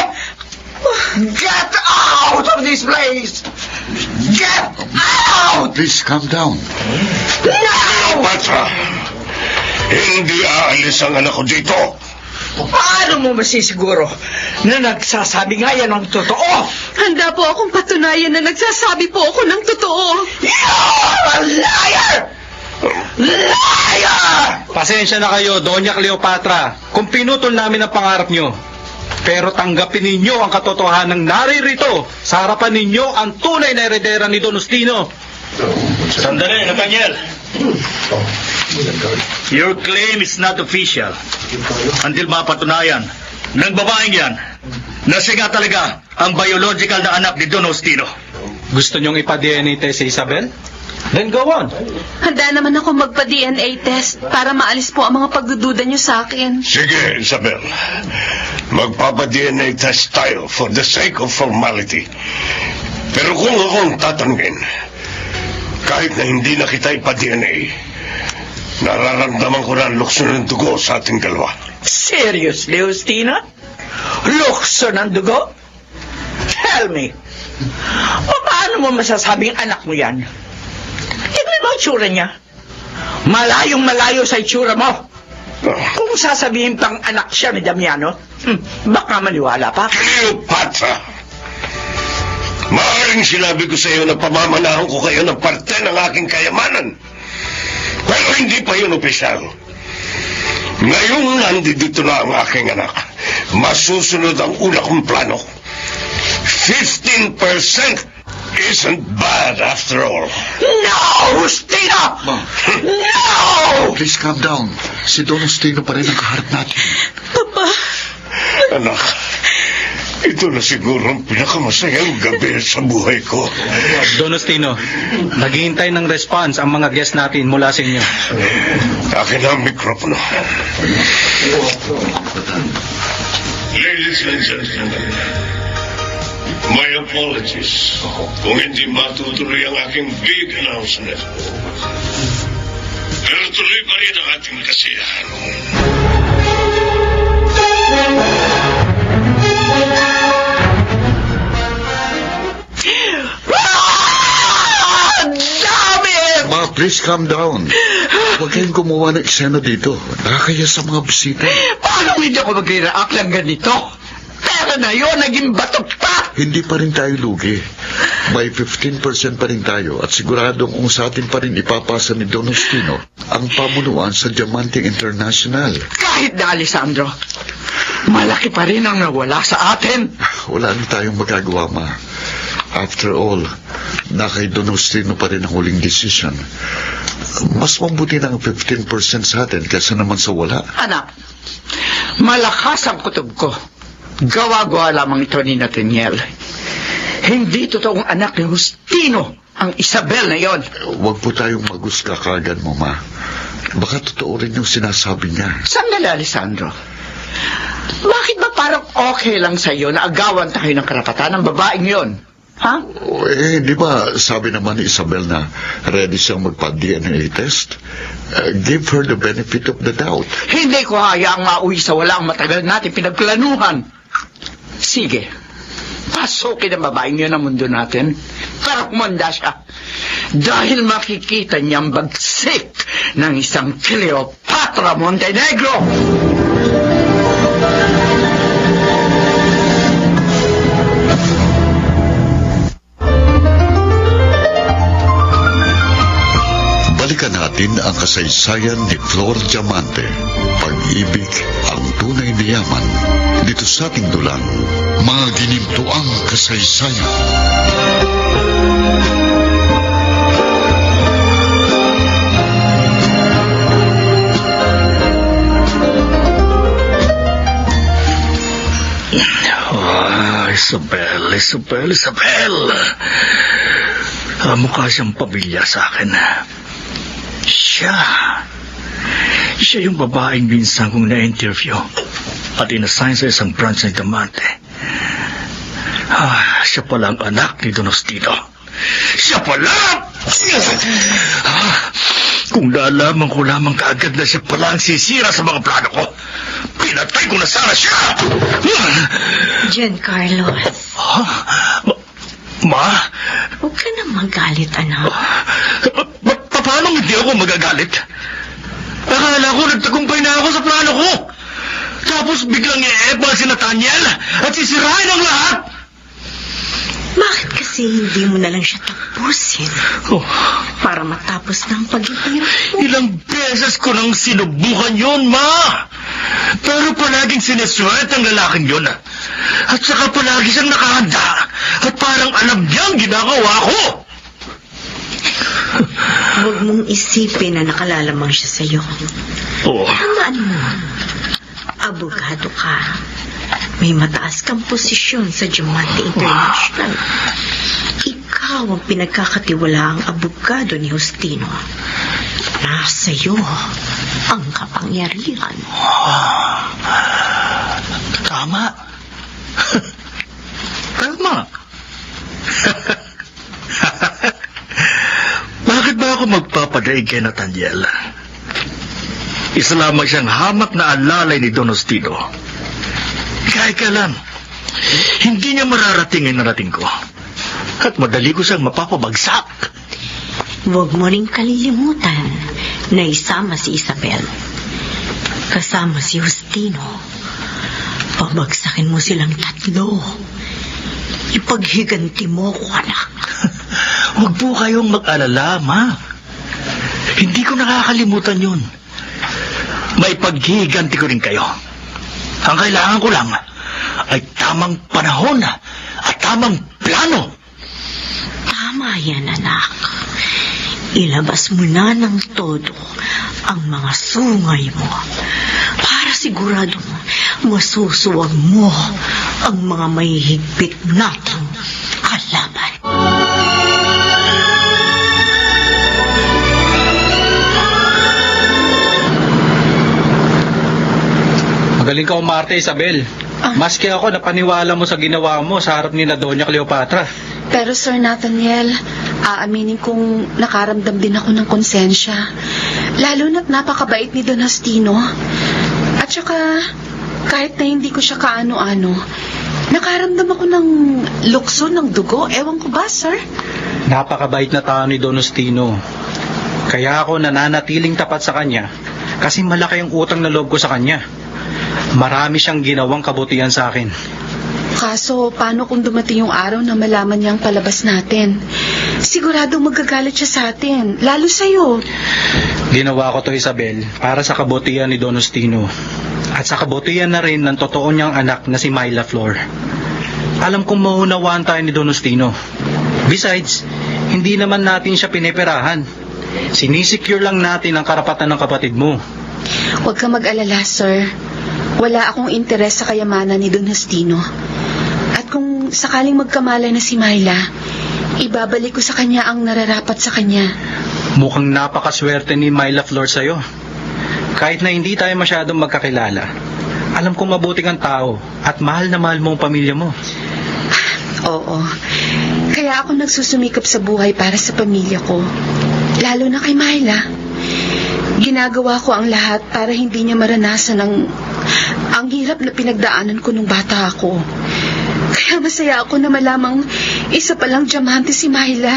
Get out of this place! Get out! Please calm down. Now! Patra, hindi aalis ang anak ko dito. Paano mo masisiguro na nagsasabi nga yan ng totoo? Handa po akong patunayan na nagsasabi po ako ng totoo. You're a liar! Liar! Pasensya na kayo, Doña Cleopatra, kung pinutol namin ang pangarap nyo. Pero tanggapin ninyo ang katotohanan naririto. Sa harapan ninyo ang tunay na heredera ni Don Ostino. Sandali, Nathaniel. Your claim is not official until mapatunayan ng babaeng yan na siya nga talaga ang biological na anak ni Don Ostino. Gusto nyong ipa-DNA test si Isabel? Then go on. Handa naman ako magpa-DNA test para maalis po ang mga pagdududa nyo sa akin. Sige, Isabel. Magpapa-DNA test tayo for the sake of formality. Pero kung akong tatanungin, kahit na hindi na kita ipa-DNA, Nararamdaman ko na ang lukso ng dugo sa ating dalawa. Seriously, Justino? Lukso ng dugo? Tell me. O paano mo masasabing anak mo yan? Tignan mo ang itsura niya. Malayong malayo sa itsura mo. Kung sasabihin pang anak siya ni Damiano, baka maniwala pa. Cleopatra! Maaaring sinabi ko sa iyo na pamamanahan ko kayo ng parte ng aking kayamanan. Pero hindi pa yun opisyal. Ngayon nandito na ang aking anak. Masusunod ang una kong plano. 15% isn't bad after all. No, Justino! No! Please calm down. Si Don Justino pa rin ang kaharap natin. Papa, Anak, ito na siguro ang pinakamasayang gabi sa buhay ko. Don Justino, naghihintay ng response ang mga guest natin mula sa inyo. Akin ang mikropono. Ladies and gentlemen, my apologies kung hindi matutuloy ang aking big announcement. Pero tuloy pa rin ang ating kasiyahan. Ma, please calm down. Huwag kayong gumawa ng eksena dito. Nakakaya sa mga bisita. Paano hindi ako mag-react lang ganito? Pero na yun, naging batok pa! Hindi pa rin tayo lugi. May 15% pa rin tayo at siguradong kung sa atin pa rin ipapasa ni Don Justino ang pamunuan sa Diamante International. Kahit na, Alessandro, malaki pa rin ang nawala sa atin. Wala na tayong magagawa, Ma. After all, na kay Don Justino pa rin ang huling decision. Mas mabuti na ang 15% sa atin kaysa naman sa wala. Anak, malakas ang kutob ko. Gawa-gawa lamang ito ni Nathaniel. Hindi totoong anak ni Justino ang Isabel na yon. Huwag po tayong magusga kagad mo, Ma. Baka totoo rin yung sinasabi niya. Sandali, Alessandro. Bakit ba parang okay lang sa iyo na agawan tayo ng karapatan ng babaeng yon? Ha? Di ba sabi naman ni Isabel na ready siyang magpa-DNA test? Give her the benefit of the doubt. Hindi ko hayaang mauwi sa walang matagal natin pinagplanuhan. Sige, pasukin ang babaeng yun ang mundo natin para kumanda siya. Dahil makikita niyang bagsik ng isang Cleopatra Montenegro. Balikan natin ang kasaysayan ni Flor Diamante. Pag-ibig ang tunay na yaman. Dito sa ating dulang, mga ginimtuang kasaysayan. Isabel. Mukha siyang pamilya sa akin. Siya yung babaeng minsan kong na-interview at inassign sa isang branch ng Diamante. Siya pala ang anak ni Don Justino. Siya pala! Kung nalaman ko lamang kaagad na siya pala ang sisira sa mga plano ko, pinatay ko na sana siya! Giancarlo. Ma? Huwag ka na magalit, anak. Paano hindi ako magagalit? Akala ko nagtagumpay na ako sa plano ko. Tapos biglang i-ebal si Nathaniel at sisirain ang lahat. Bakit kasi hindi mo na lang siya tapusin? Para matapos ng paghihirap mo. Ilang beses ko nang sinubukan yun, Ma. Pero palaging sineswerte ang lalaking yun. At saka palagi siyang nakahanda. At parang alam niya ang ginagawa ko. Huwag mong isipin na nakalalamang siya sa'yo. Tandaan mo, abogado ka. May mataas kang posisyon sa Diamante International. Ikaw ang pinagkakatiwalaang abogado ni Justino. Nasa iyo ang kapangyarihan. Tama. Bakit ba ako magpapadaig kay Nathaniel? Isa lamang siyang hamak na alalay ni Don Justino. Kahit ka lang, hindi niya mararating ang narating ko. At madali ko siyang mapapabagsak. Huwag mo ring kalilimutan na isama si Isabel. Kasama si Justino. Pabagsakin mo silang tatlo. Ipaghiganti mo ko, anak. Huwag po kayong mag-alala, Ma. Hindi ko nakakalimutan yun. May paghihiganti ko rin kayo. Ang kailangan ko lang ay tamang panahon at tamang plano. Tama yan, anak. Ilabas mo na ng todo ang mga sungay mo para siguradong masusuwag mo ang mga mahihigpit nating kalaban. Magaling ka umarte, Isabel. Maski ako, napaniwala mo sa ginawa mo sa harap ni na Doña Cleopatra. Pero Sir Nathaniel, aaminin kong nakaramdam din ako ng konsensya. Lalo na't napakabait ni Don Justino. At saka, kahit na hindi ko siya kaano-ano, nakaramdam ako ng lukso ng dugo. Ewan ko ba, sir? Napakabait na tao ni Don Justino. Kaya ako nananatiling tapat sa kanya kasi malaki ang utang na loob ko sa kanya. Marami siyang ginawang kabutihan sa akin. Kaso, paano kung dumating yung araw na malaman niyang palabas natin? Siguradong magagalit siya sa atin, lalo sa'yo. Ginawa ko to, Isabel, para sa kabutihan ni Don Justino. At sa kabutihan na rin ng totoo niyang anak na si Myla Flor. Alam kong maunawaan tayo ni Don Justino. Besides, hindi naman natin siya piniperahan. Sinisecure lang natin ang karapatan ng kapatid mo. Huwag ka mag-alala, sir. Wala akong interes sa kayamanan ni Don Justino. At kung sakaling magkamalay na si Myla, ibabalik ko sa kanya ang nararapat sa kanya. Mukhang napakaswerte ni Myla Flor sa'yo. Kahit na hindi tayo masyadong magkakilala, alam kong mabuting ang tao at mahal na mahal mo ang pamilya mo. Oo. Kaya ako nagsusumikap sa buhay para sa pamilya ko. Lalo na kay Myla. Ginagawa ko ang lahat para hindi niya maranasan ang hirap na pinagdaanan ko nung bata ako. Kaya masaya ako na malamang isa palang diamante si Myla.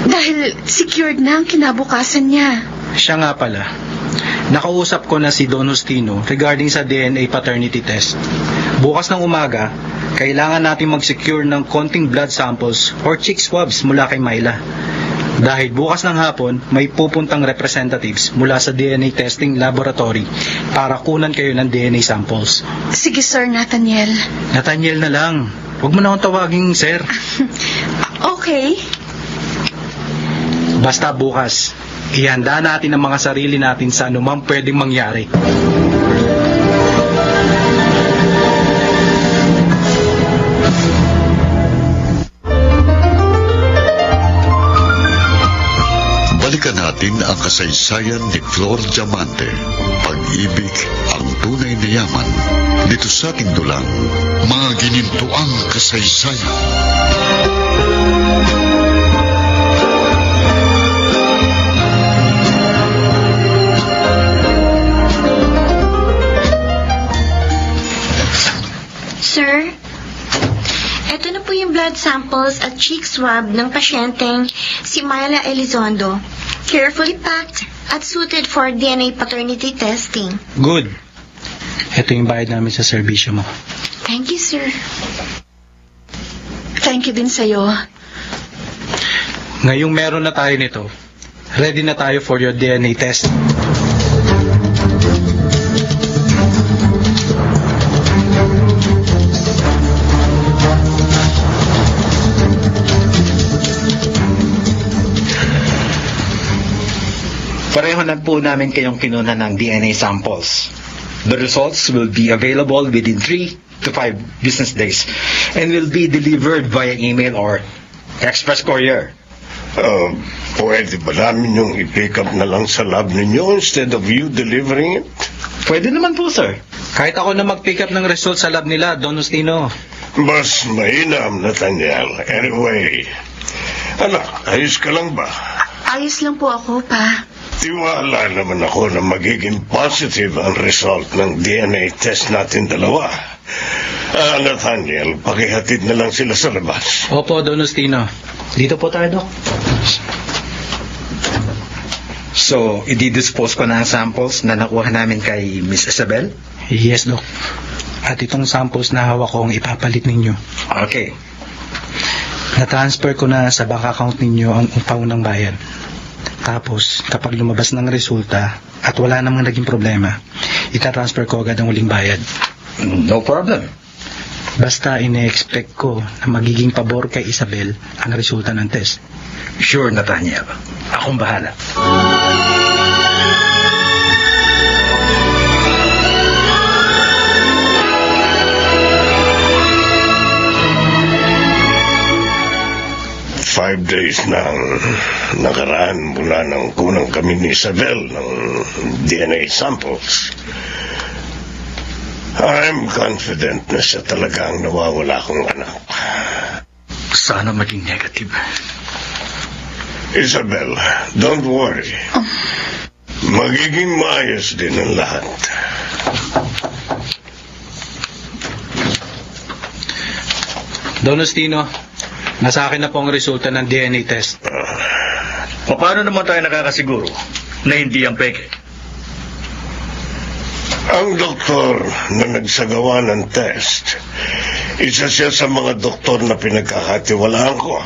Dahil secured na ang kinabukasan niya. Siya nga pala. Nakausap ko na si Don Justino regarding sa DNA paternity test. Bukas ng umaga, kailangan natin mag-secure ng konting blood samples or cheek swabs mula kay Myla. Dahil bukas ng hapon, may pupuntang representatives mula sa DNA testing laboratory para kunan kayo ng DNA samples. Sige, Sir Nathaniel. Nathaniel na lang. Huwag mo na akong tawaging sir. Okay. Basta bukas, ihanda natin ang mga sarili natin sa anumang pwedeng mangyari. Balikan natin ang kasaysayan ni Flor Diamante. Pag-ibig ang tunay na yaman. Dito sa ating dulang, mga ginintuang kasaysayan. Sir, eto na po yung blood samples at cheek swab ng pasyenteng si Myla Elizondo. Carefully packed at suited for DNA paternity testing. Good. Ito yung bayad namin sa serbisyo mo. Thank you, sir. Thank you din sa'yo. Ngayong meron na tayo nito, ready na tayo for your DNA test. Pareho na po namin kayong kinuna ng DNA samples. The results will be available within 3 to 5 business days and will be delivered via email or express courier. Pwede ba namin yung i-pick up na lang sa lab ninyo instead of you delivering it? Pwede naman po, sir. Kahit ako na mag-pick up ng result sa lab nila, Don Justino. Mas mainam, Nathaniel. Anyway, anak, ayos ka lang ba? Ayos lang po ako, pa. Tiwala naman ako na magiging positive ang result ng DNA test natin dalawa. Nathaniel, pakihatid na lang sila sa labas. Opo, Don Justino. Dito po tayo, Dok. So, i-dispose ko na ang samples na nakuha namin kay Miss Isabel? Yes, Dok. At itong samples na hawak ko ang ipapalit ninyo. Okay. Na-transfer ko na sa bank account ninyo ang paunang bayad. Tapos, kapag lumabas ng resulta at wala namang naging problema, itatransfer ko agad ang uling bayad. No problem. Basta ine-expect ko na magiging pabor kay Isabel ang resulta ng test. Sure, Nathaniel. Akong bahala. Five days nang nakaraan mula nang kunang kami ni Isabel ng DNA samples. I'm confident na siya talaga ang nawawala kong anak. Sana maging negative. Isabel, don't worry. Magiging maayos din ang lahat. Don Justino, nasa akin na po ang resulta ng DNA test. Paano naman tayo nakakasiguro na hindi ang peke? Ang doktor na nagsagawa ng test, isa siya sa mga doktor na pinagkakatiwalaan ko.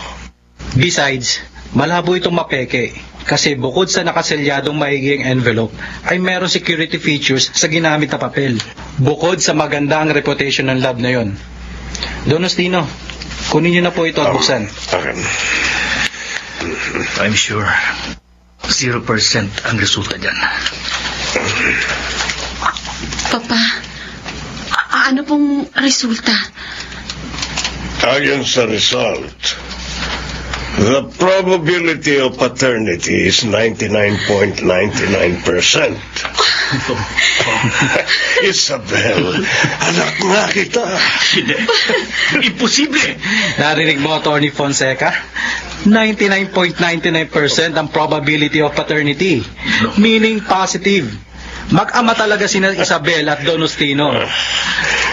Besides, malabo itong mapeke kasi bukod sa nakaselyadong maiging envelope ay meron security features sa ginamit na papel. Bukod sa maganda ang reputation ng lab na yon. Don Justino, kunin niyo na po ito at buksan. I'm sure 0% ang resulta dyan. Papa, ano pong resulta? Ayon sa result, the probability of paternity is 99.99%. Isabel, anak nga kita. Imposible. Narinig mo, Attorney Fonseca? 99.99% ang probability of paternity. Meaning positive. Mag-ama talaga sina Isabel at Don Justino.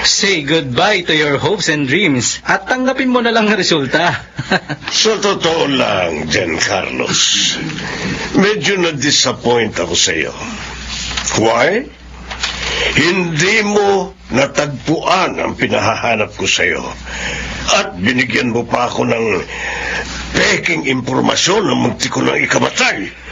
Say goodbye to your hopes and dreams at tanggapin mo na lang ang resulta. Sa totoo lang, Giancarlos, medyo na-disappoint ako sa iyo. Why? Hindi mo natagpuan ang pinahahanap ko sa iyo. At binigyan mo pa ako ng peking impormasyon na munti ko nang ikamatay.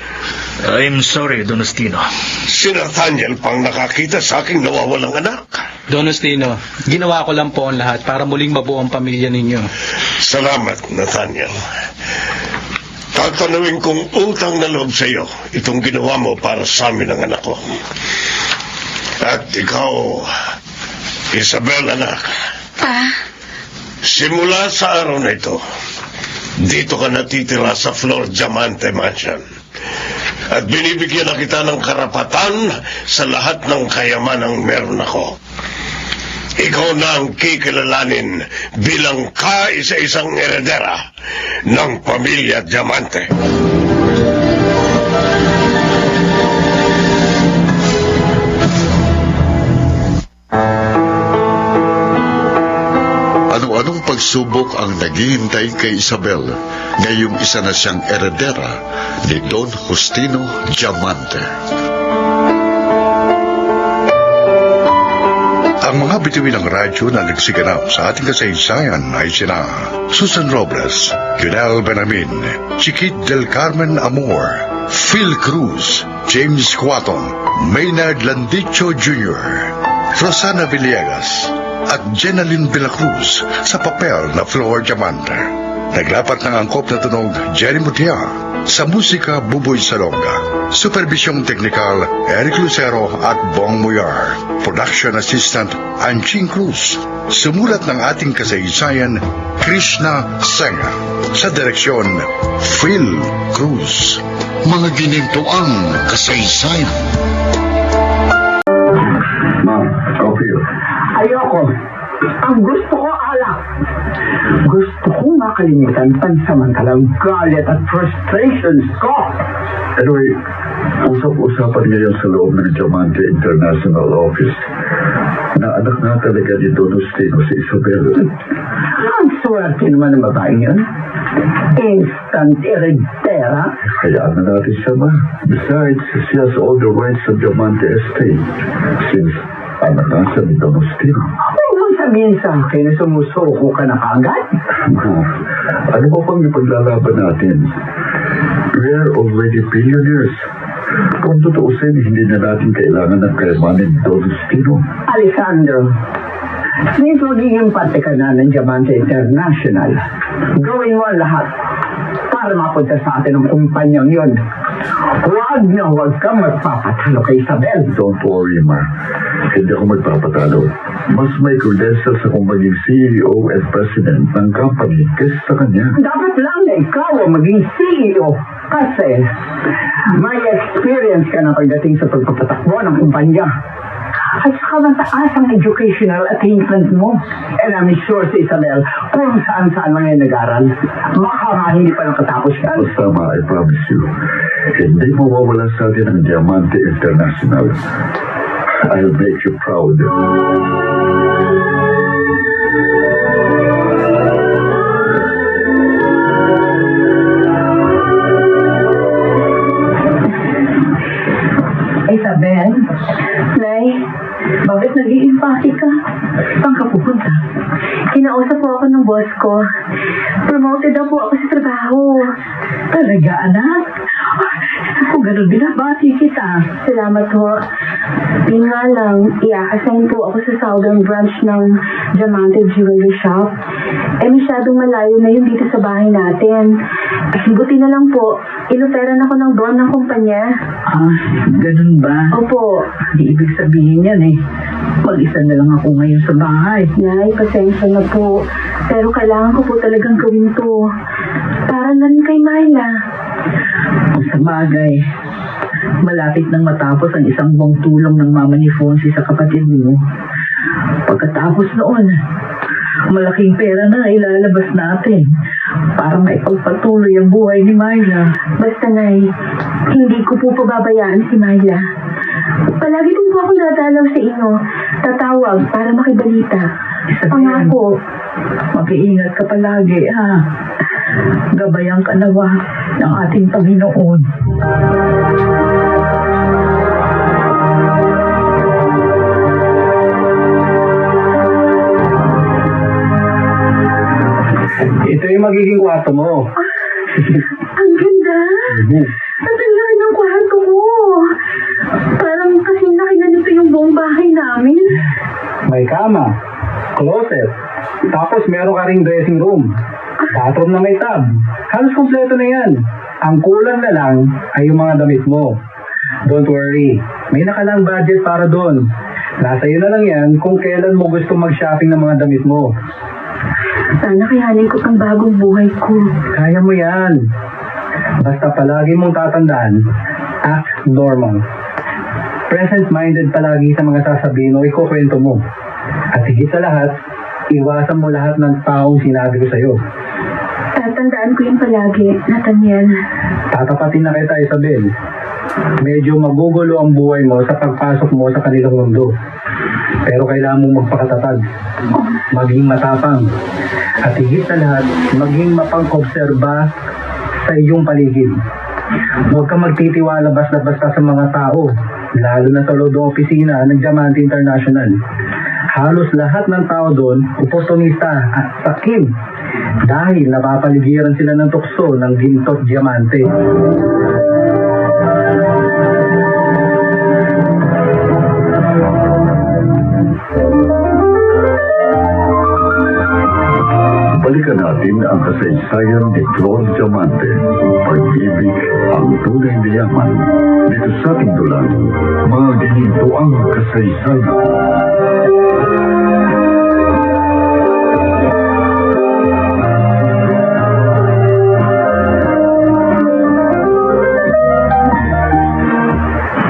I'm sorry, Don Justino. Si Nathaniel pang nakakita sa aking nawawalang anak. Don Justino, ginawa ko lang po ang lahat para muling mabuo ang pamilya ninyo. Salamat, Nathaniel. Tatanawin kong utang na loob sa iyo itong ginawa mo para sa amin ang anak ko. At ikaw, Isabel, anak. Pa? Simula sa araw na ito, dito ka natitira sa Flor Diamante Mansion. At binibigyan na kita ng karapatan sa lahat ng kayamanang meron ako. Ikaw na ang kikilalanin bilang kaisa-isang heredera ng pamilya Diamante. Ano-anong pagsubok ang naghihintay kay Isabel ngayong isa na siyang eredera ni Don Justino Diamante. Ang mga bituin ng radyo na nagsiganap sa ating kasaysayan ay sina Susan Robles, Yunel Benamin, Chiquit del Carmen Amor, Phil Cruz, James Quaton, Maynard Landicho Jr., Rosana Villegas, at Jenaline Villacruz sa papel na Flor Diamante. Naglapat ng angkop na tunog Jerry Mutia, sa musika Buboy Salonga, supervisyong teknikal Eric Lucero at Bong Muyar, production assistant Anching Cruz, sumulat ng ating kasaysayan Krishna Senga, sa direksyon Phil Cruz. Mga ginintuang kasaysayan. Ayoko. Ang gusto ko alak. Gusto kong makalimutan pansamantalang galit at frustrations ko. Anyway, Usap-usapan ngayon sa loob ng Diamante International Office na anak nga talaga ni Don Justino si Isabel. Ang swerte naman ng babaeng yun. Instant heredera. Hayaan na natin siya, ma. Besides, she has all the rights sa Diamante Estate since anak nga siya ni Don Justino. Huwag mong sabihin sa akin na sumusuko ka na kaagad. Ma, ano ba pang ipaglalaban natin? We are already billionaires. Kung tutuusin, hindi na natin kailangan ng kayamanin ni Don Justino. Alessandro, since magiging parte ka na ng Diamante International, gawin mo ang lahat para mapunta sa atin ang kumpanyang yun. Huwag na huwag kang magpapatalo kay Isabel. Don't worry, ma. Hindi ako magpapatalo. Mas may credentials akong maging CEO and President ng company kaysa sa kanya. Dapat lang na ikaw ang maging CEO kasi may experience ka na pagdating sa pagpapatakbo ng kumpanya. At saka mataas ang educational attainment mo. And I'm sure si Isabel kung saan-saan lang yung nag-aral. Baka nga hindi pa nakatapos yan. Basta, ma, I promise you, hindi mo mawala sa atin ang Diamante International. I'll make you proud. Isabel? Nay, bakit nag-iimpake ka? Saan ka pupunta? Kinausap po ako ng boss ko. Promoted daw po ako sa trabaho. Talaga, anak? Kung ganun, binabati kita. Salamat po. Yun nga lang, i-assign po ako sa southern branch ng Diamante Jewelry Shop. Masyadong malayo na yun dito sa bahay natin. Buti na lang po, inuperan ako ng doon ng kumpanya. Ah, ganun ba? Opo. Di ibig sabihin yan eh. Mag-isa na lang ako ngayon sa bahay. Nay, pasensya na po. Pero kailangan ko po talagang gawin to. Para na rin kay Myla. Sa bagay, malapit nang matapos ang isang buwang tulong ng mama ni Fonzie sa kapatid mo. Pagkatapos noon, malaking pera na ilalabas natin para maipagpatuloy ang buhay ni Myla. Basta, Nay, hindi ko po pababayaan si Myla. Palagi din po akong dadalaw sa inyo. Tatawag para makibalita. Pangako. Mag-iingat ka palagi, ha? Gabayan ka nawa ng ating Panginoon. Ito yung magiging kwarto mo. Ang ganda. Ang ganda ng kwarto ko. Parang kasi laki na nito yung buong bahay namin. May kama, closet, tapos meron ka ring dressing room, bathroom na may tub. Halos kompleto na yan. Ang kulang na lang ay yung mga damit mo. Don't worry, may nakalang budget para doon. Nasa iyo na lang yan kung kailan mo gusto mag-shopping ng mga damit mo. Sana kayanin ko ang bagong buhay ko. Kaya mo yan. Basta palagi mong tatandaan, act normal. Present-minded palagi sa mga sasabihin o ikukwento mo. At higit sa lahat, iwasan mo lahat ng taong sinabi ko sa'yo. Tatandaan ko yun palagi, Nathaniel. Tatapatin na kita, Isabel. Medyo magugulo ang buhay mo sa pagpasok mo sa kanilang mundo. Pero kailangan mong magpakatatag. Maging matapang. At higit sa lahat, maging mapang-obserba sa iyong paligid. Huwag kang magtitiwala basta-basta sa mga tao, lalo na sa loob ng opisina ng Diamante International. Halos lahat ng tao doon, oportunista at sakim dahil napapaligiran sila ng tukso ng ginto't diamante. Balikan natin ang kasaysayan ni Flor Diamante. Pag-ibig ang tunay na yaman. Dito sa ating dulang, mga ginintuang kasaysayan.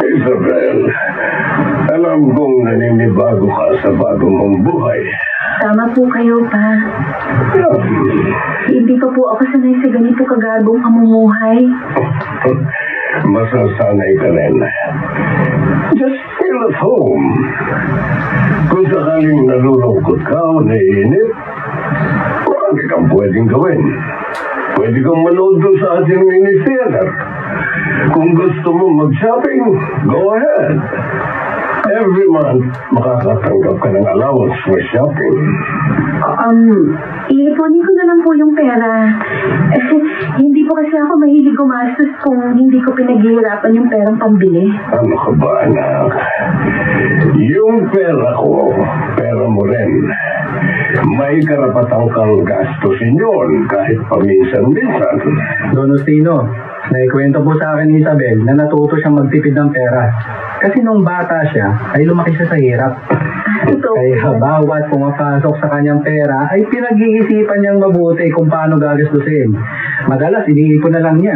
Isabel, alam kong naninibago ka sa bago mong buhay. Tama po kayo, Pa. Hindi pa po ako sanay sa ganito kagarbong pamumuhay. masasanay ka rin. Just feel at home. Kung sakaling nalulungkot ka o naiinip, marami kang pwedeng gawin. Pwede kang manood doon sa ating mini-theater. Kung gusto mo mag-shopping, go ahead. Every month, makakatanggap ka ng allowance for shopping. Iipunin ko na lang po yung pera. Hindi po kasi ako mahilig gumastos kung hindi ko pinaghihirapan yung perang pambili. Ano ka ba, anak? Yung pera ko, pera mo rin. May karapatan kang gastusin yun kahit paminsan-minsan. Don Justino, naikwento po sa akin ni Isabel na natuto siyang magtipid ng pera. Kasi nung bata siya, ay lumaki siya sa hirap. Kaya bawat pumapasok sa kanyang pera, ay pinag-iisipan niyang mabuti kung paano gagastusin. Madalas, iniipon na lang niya.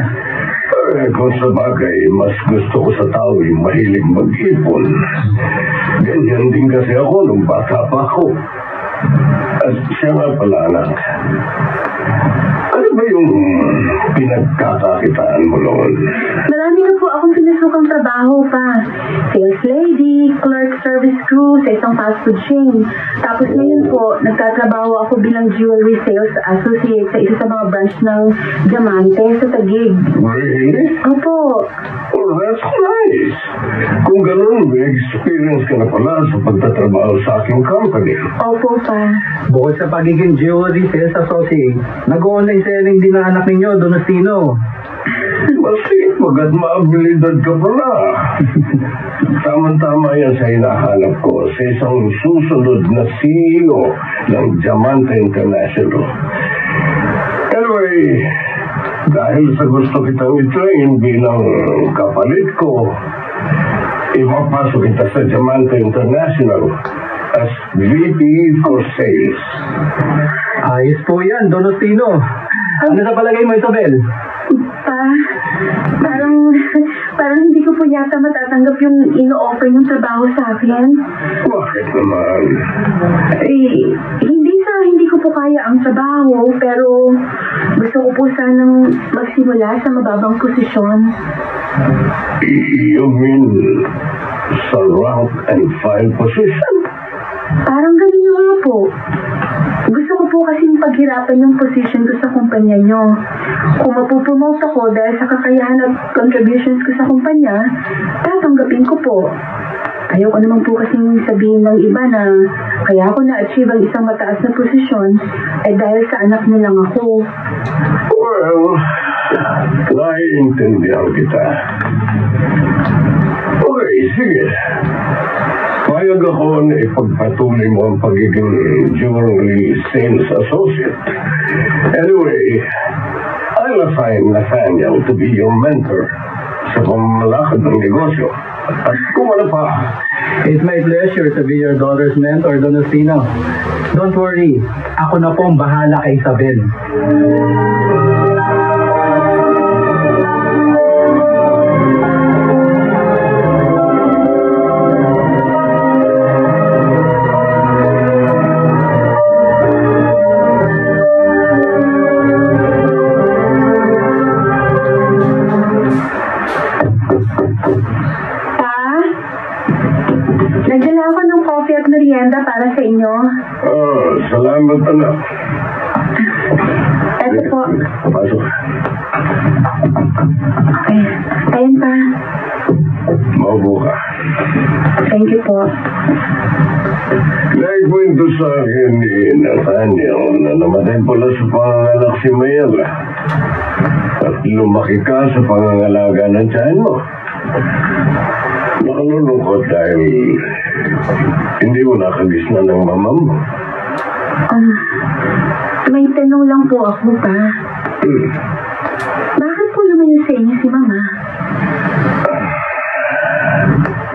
Kung sa bagay, mas gusto ko sa tao yung mahilig mag-ipon. Ganyan din kasi ako nung bata pa ako. At siya nga pala, anak. Ano ba yung pinagkakakitaan mo noon? Marami na po akong pinasukang trabaho pa. Sales lady, clerk service crew sa isang fast food chain. Tapos ngayon po, nagtatrabaho ako bilang jewelry sales associate sa isa sa mga branch ng Diamante sa Taguig. Really? Opo. Oh, that's nice. Kung ganun, may experience ka na pala sa pagtatrabaho sa aking company. Opo pa. Bukod sa pagiging jewelry sales associate, nag-online selling din ang anak ninyo, Don Justino. Masipag at maabilidad ka pala. Tama-tama yan sa hinahanap ko sa isang susunod na CEO ng Diamante International. Anyway, dahil sa gusto kitang i-train bilang kapalit ko, ipapasok kita sa Diamante International as VP for Sales. Ayos po yan, Don Justino. Ano sa palagay mo, Isabel? Parang hindi ko po yata matatanggap yung ino-offer yung trabaho sa akin. Bakit naman? Hindi ko po kaya ang trabaho, pero gusto ko po sanang magsimula sa mababang posisyon. You mean sa rank and file position? Parang ganun nga po. Gusto ko po kasing paghirapan yung position ko sa kumpanya nyo. Kung mapupromote ako dahil sa kakayahan at contributions ko sa kumpanya, tatanggapin ko po. Ayoko naman po kasing sabihin ng iba na kaya ako na-achieve ang isang mataas na posisyon ay dahil sa anak niyo lang ako. Well, naiintindihan kita. Okay, sige. Payag ako na ipagpatuloy mo ang pagiging jewelry sales associate. Anyway, I'll assign Nathaniel to be your mentor sa pamamalakad ng negosyo. At kung ano pa. It's my pleasure to be your daughter's mentor, Don Justino. Don't worry, ako na pong bahala kay Isabel. Para sa inyo. Salamat, anak. Eto po. Pasok. Okay. Ayan pa. Maupo ka. Thank you po. Naikwento sa akin ni Nathaniel na namatay pala sa panganganak si Mayela. At lumaki ka sa pangangalaga ng tiyan mo. Nakalulungkot dahil hindi mo nakagisna ng mama mo. May tanong lang po ako pa. Bakit po lumayo sa inyo si mama?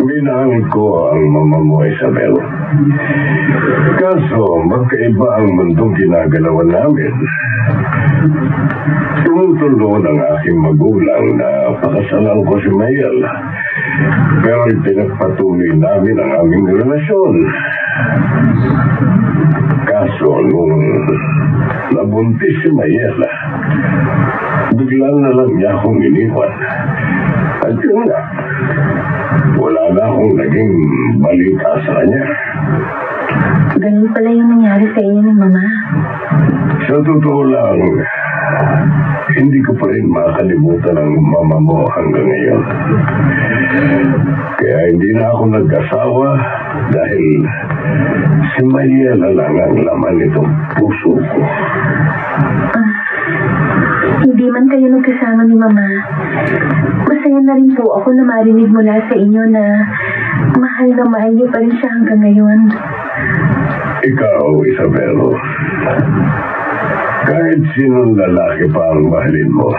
Minahal ko ang mama mo, Isabel. Kaso, magkaiba ang mundong ginagalawan namin. Tumutulo ng aking magulang na pakasalan ko si Mayel. Pero ipinagpatuloy namin ang aming relasyon. Kaso, nung nabuntis si Mayela, bigla na lang niya akong iniwan. At yun nga, wala na akong naging balita sa kanya. Ganun pala yung nangyari sa inyo ng mama. Sa totoo lang, hindi ko pa rin makalimutan ang mama mo hanggang ngayon. Kaya hindi na ako nag-asawa dahil si Maria na lang ang laman nitong puso ko. Hindi man kayo nagkasama ni mama, masaya na rin po ako na marinig mula sa inyo na mahal niyo pa rin siya hanggang ngayon. Ikaw, Isabel, kahit sinong lalaki pa ang mahalin mo,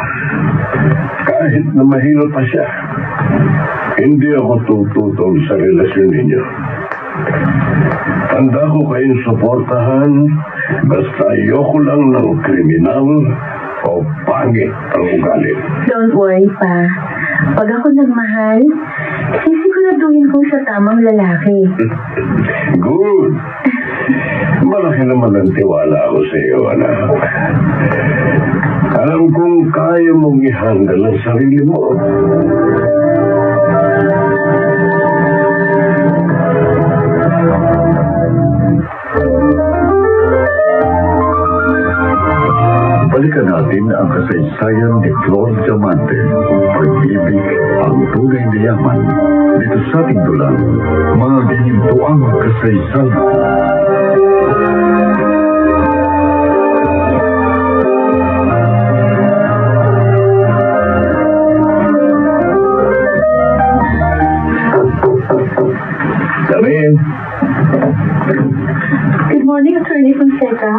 kahit na mahirap pa siya, hindi ako tututol sa relasyon ninyo. Tanda ko kayong suportahan, basta ayoko lang ng kriminal o pangit ang ugali. Don't worry pa. Pag ako nagmahal, sisiguraduhin kong sa tamang lalaki. Good. Malaki naman ang tiwala ko sa iyo, anak. Alam kong kaya mong i-handle ang sarili mo. Balikan natin ang kasaysayan ni Flor Diamante. Pag-ibig ang tunay na yaman. Dito sa ating dulang, mga ginintuang kasaysayan. Darin. Good morning, Attorney Fonseca.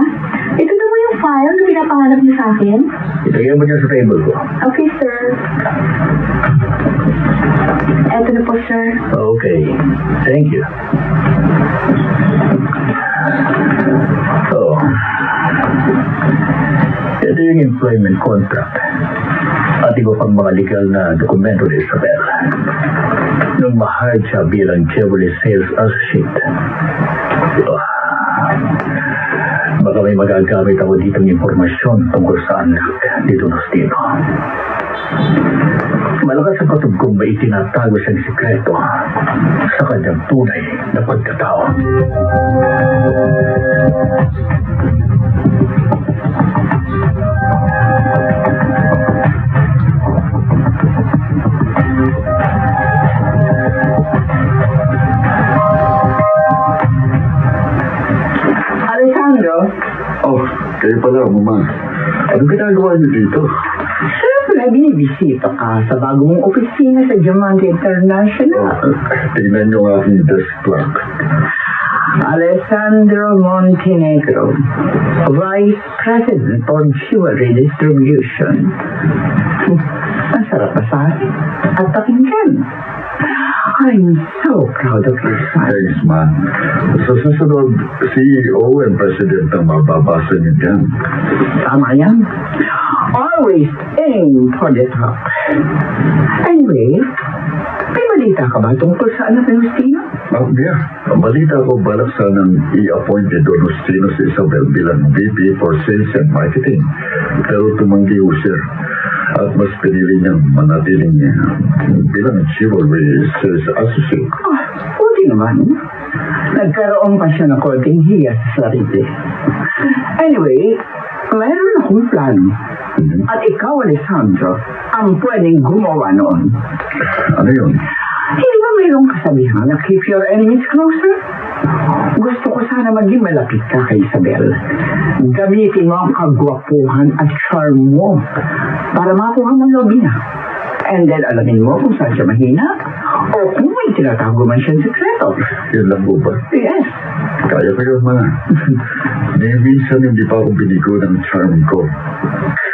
Ito na ba yung file na pinapahanap niyo sa akin? Itagyan mo niya sa table ko. Okay, sir. Ito na po, sir. Okay. Thank you. So, ito yung employment contract at iba pang mga legal na dokumento ni Isabel. Nung ma-hire siya bilang jewelry sales associate. Baka may magagamit ako ditong impormasyon tungkol sa anak ni Don Justino. Malakas ang patog kong may itinatago siyang sikreto sa kanyang tunay na pagkatao. Alessandro? Oh, kayo pala, Mama. Anong ginagawa niyo dito? Siyempre, binibisita ka sa bago mong opisina sa Diamante International. Tingnan niyo ang aking desk clock. Alessandro Montenegro, Vice President for Jewelry Distribution. Ang sarap na sa akin at pakinggan. I'm so proud of you, son. Thanks, Ma. Sa susunod, CEO and President ang mababasa niyo dyan. Tama yan. Always aim for the top. Anyway, may balita ka ba tungkol sa anak ni Justino? Yeah. Ang balita ko, balak sanang i-appoint ni Don Justino si Isabel bilang VP for Sales and Marketing. Pero tumanggi ho siya. At mas pinili niyang manatiling bilang jewelry sales associate. Buti naman. Nagkaroon pa siya ng konting hiya sa sarili. Anyway, mayroon akong plano. At ikaw, Alessandro, ang pwedeng gumawa noon. Ano yun? Hindi ba mayroong kasabihan na keep your enemies closer? Gusto ko sana maging malapit ka kay Isabel. Gamitin mo ang kagwapuhan at charm mo para makuha mo ang loob niya. And then alamin mo kung saan siya mahina o kung may tinatago man siyang sekreto. Yun lang po ba? Yes. Kaya ko yun, Ma. Minsan hindi pa ako binigo ng charm ko.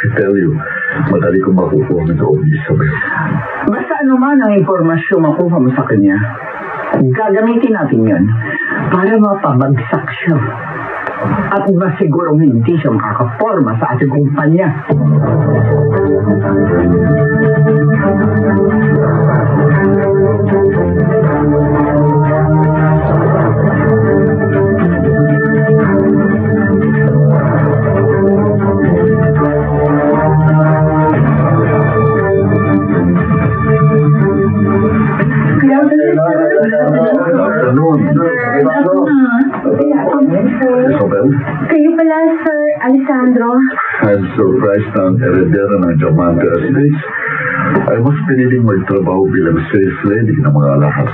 I tell you, madali ko makukuha ng loob ni Isabel. Basta ano man ang impormasyon makuha mo sa kanya, gagamitin natin yan para mapabagsak siya. At masigurong hindi siya makakaporma sa ating kumpanya. Alessandro, I'm surprised na ang heredera ng Diamante Estates ay mas piniling magtrabaho bilang safe lady ng mga alahas.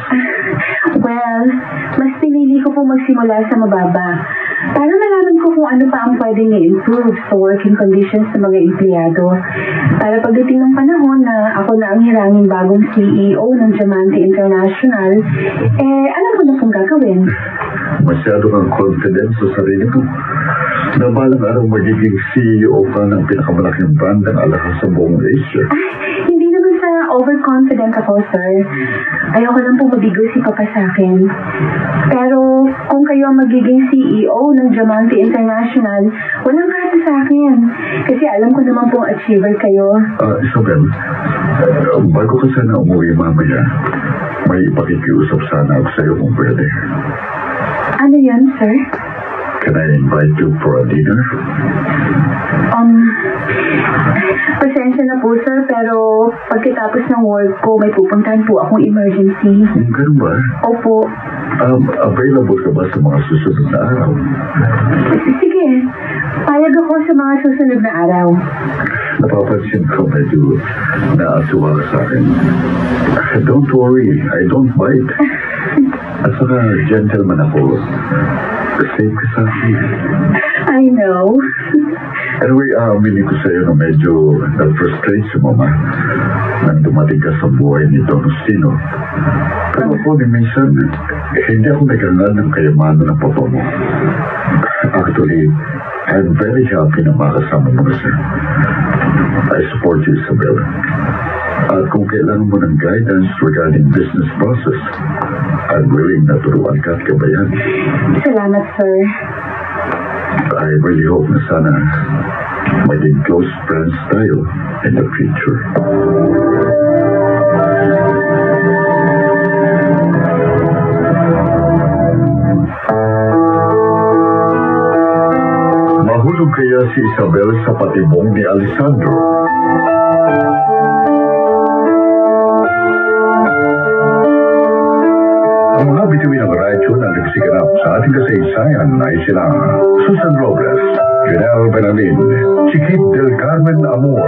well, mas pinili ko po magsimula sa mababa para malaman ko kung ano pa ang pwedeng i-improve sa working conditions ng mga empleyado. Para pagdating ng panahon na ako na ang hirangin bagong CEO ng Diamante International, alam ko na kung gagawin. Masyado kang confident sa sarili ko. Na balang araw magiging CEO ka ng pinakamalaking brand ng alahas sa buong Asia. Hindi naman sa overconfident ako, sir. Ayoko lang po mabigo si Papa sa akin. Pero kung kayo ang magiging CEO ng Diamante International, walang kahit sa akin. Kasi alam ko naman pong achiever kayo. Isabel, bago ka sana umuwi mamaya, may pakikiusap sana ako sa'yo kung pwede. Ano yan, sir? Can I invite you for a dinner? Pasensya na po, sir, pero pagkatapos ng work ko, may pupuntahan po akong emergency. Ganun ba? Opo. Available ka ba sa mga susunod na araw? Sige, payag ako sa mga susunod na araw. Napapansin ko medyo naasuwa ka sa akin. Don't worry, I don't bite. At saka gentleman ako. Safe ka sa akin. I know. Anyway, aaminin ko sa'yo na medyo na-frustrate si Mama nang dumating ka sa buhay ni Don Justino. Pero ako ni minsan, hindi ako nagangal ng kayamanan ng papa mo. Actually, I'm very happy na makasama mo na siya. I support you, Isabel. At kung kailangan mo ng guidance regarding business process, I'm willing na turuan ka at gabayan. Salamat, sir. I really hope na sana maging close friends tayo in the future. Mahulog kaya si Isabel sa patibong ni Alessandro? Ang mga bituin ng radyo na nagsiganap sa ating kasaysayan ay sila Susan Robles, Janelle Benalin, Chiquit del Carmen Amor,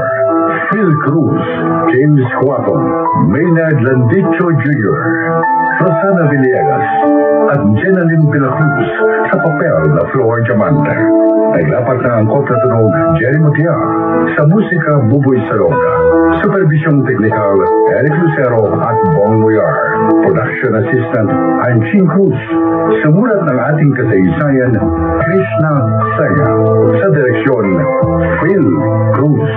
Phil Cruz, James Cuaton, Maynard Landicho Jr., Rosana Villegas, at Jenaline Vilacruz sa papel na Flor Diamante. Naglapat na ang kontratunog Jerry Mutia, sa musika Buboy Salonga, supervisyong teknikal Eric Lucero at Bong Muyar, production assistant Anching Cruz, sumulat ng ating kasaysayan Krishna Saga, sa direksyon Phil Cruz.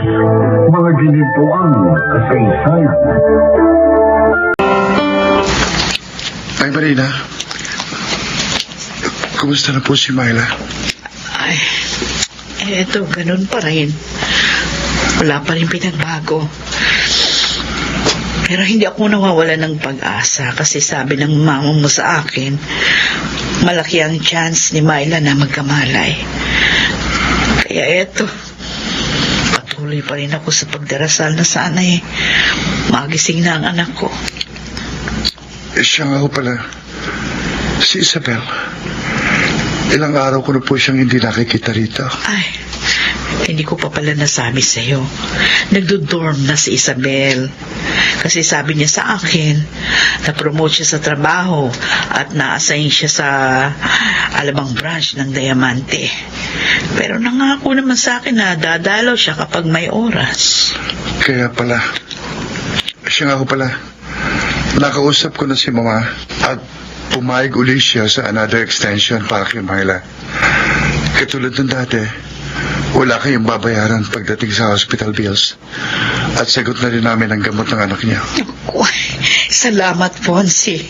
Mga ginituang kasaysayan. Ay, Marina. Kumusta na po si Myla? Ay, eto, ganun pa rin. Wala pa rin pinagbago. Pero hindi ako nawawala ng pag-asa kasi sabi ng mama mo sa akin, malaki ang chance ni Myla na magkamalay. Kaya eto, patuloy pa rin ako sa pagdarasal na sana magising na ang anak ko. Siya nga ho pala, si Isabel. Ilang araw ko na po siyang hindi nakikita rito. Ay, hindi ko pa pala nasabi sa'yo. Nagdo-dorm na si Isabel. Kasi sabi niya sa akin, na-promote siya sa trabaho at na-assign siya sa Alabang branch ng Diamante. Pero nangako naman sa akin na dadalaw siya kapag may oras. Kaya pala, siya nga ho pala, nakausap ko na si Mama at pumayag uli siya sa another extension para kay Myla. Katulad ng dati, wala kayong babayaran pagdating sa hospital bills. At sagot na rin namin ang gamot ng anak niya. Salamat, Fonzie.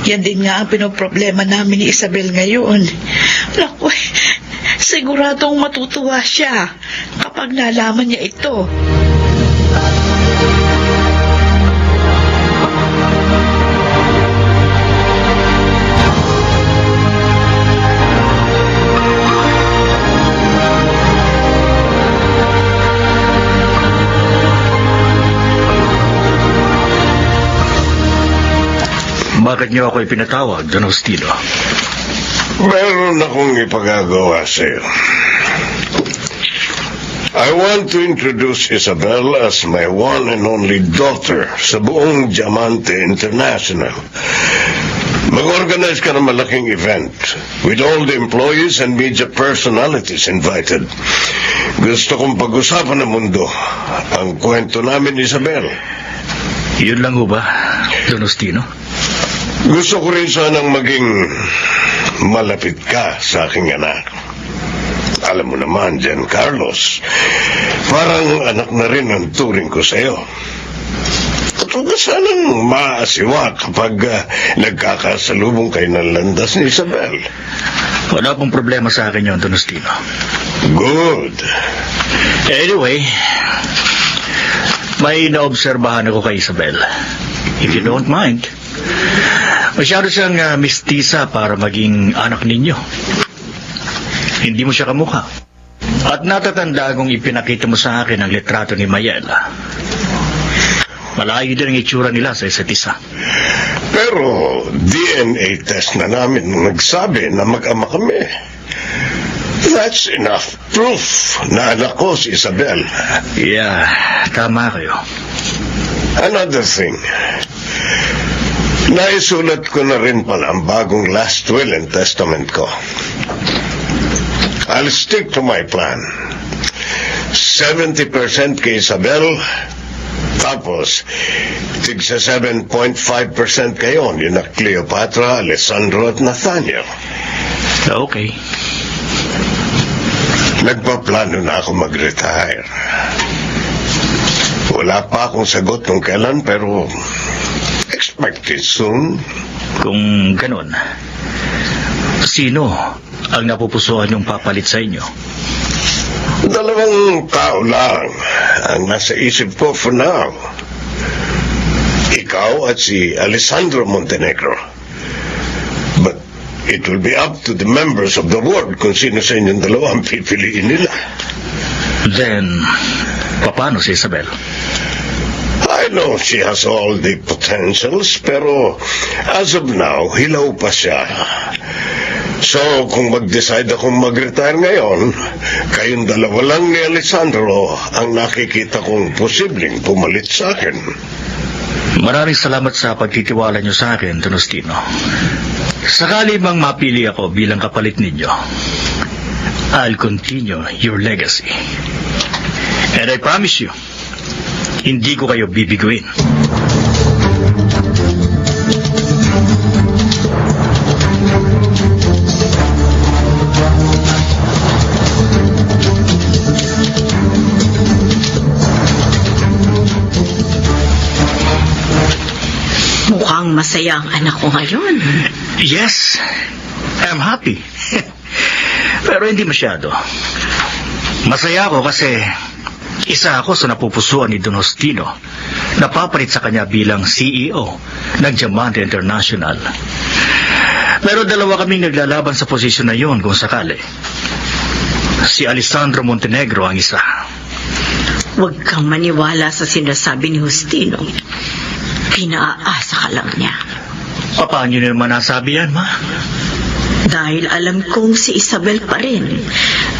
Yan din nga ang pinoproblema namin ni Isabel ngayon. Naku, siguradong matutuwa siya kapag nalaman niya ito. Bakit niyo ako ipinatawag, Don Justino? Meron akong ipagagawa sa'yo. I want to introduce Isabel as my one and only daughter sa buong Diamante International. Mag-organize ka ng malaking event with all the employees and media personalities invited. Gusto kong pag-usapan ng mundo ang kwento namin, Isabel. Yun lang ho ba, Don Justino? Gusto ko rin sanang maging malapit ka sa aking anak. Alam mo naman, Jan Carlos, parang anak na rin ang turing ko sa'yo. Huwag ka sanang maasiwa kapag nagkakasalubong kayo ng landas ni Isabel. Wala pong problema sa akin yun, Don Justino. Good. Anyway, may naobserbahan ako kay Isabel. If you don't mind, masyado siyang mistisa para maging anak ninyo. Hindi mo siya kamukha. At natatanda kong ipinakita mo sa akin ang litrato ni Mayela. Malayo din ang itsura nila sa isa't isa. Pero DNA test na namin nagsabi na mag-ama kami. That's enough proof na anak ko si Isabel. Yeah, tama kayo. Another thing. Naisulat ko na rin pala ang bagong last will and testament ko. I'll stick to my plan. 70% kay Isabel, tapos tigsa 7.5% kayo, yun na Cleopatra, Alessandro at Nathaniel. Okay. Nagpaplano na ako mag-retire. Wala pa akong sagot kung kailan, pero expected soon. Kung ganon, sino ang napupusuan yung papalit sa inyo? 2 tao lang ang nasa isip ko for now. Ikaw at si Alessandro Montenegro. But it will be up to the members of the board kung sino sa inyong dalawa ang pipiliin nila. Then, paano si Isabel? I know she has all the potentials, pero as of now, hilaw pa siya. So, kung mag-decide akong mag-retire ngayon, kayong dalawa lang ni Alessandro ang nakikita kong posibleng pumalit sa akin. Maraming salamat sa pagtitiwala niyo sa akin, Don Justino. Sakali bang mapili ako bilang kapalit ninyo, I'll continue your legacy. And I promise you, hindi ko kayo bibiguin. Mukhang masaya ang anak ko ngayon. Yes, I'm happy. Pero hindi masyado. Masaya ako kasi isa ako sa napupusuan ni Don Justino. Napapalit sa kanya bilang CEO ng Diamante International. Pero dalawa kaming naglalaban sa posisyon na yun kung sakali. Si Alessandro Montenegro ang isa. Huwag kang maniwala sa sinasabi ni Justino. Pinaaasa ka lang niya. Paano niyo naman nasabi yan, ma? Dahil alam kong si Isabel pa rin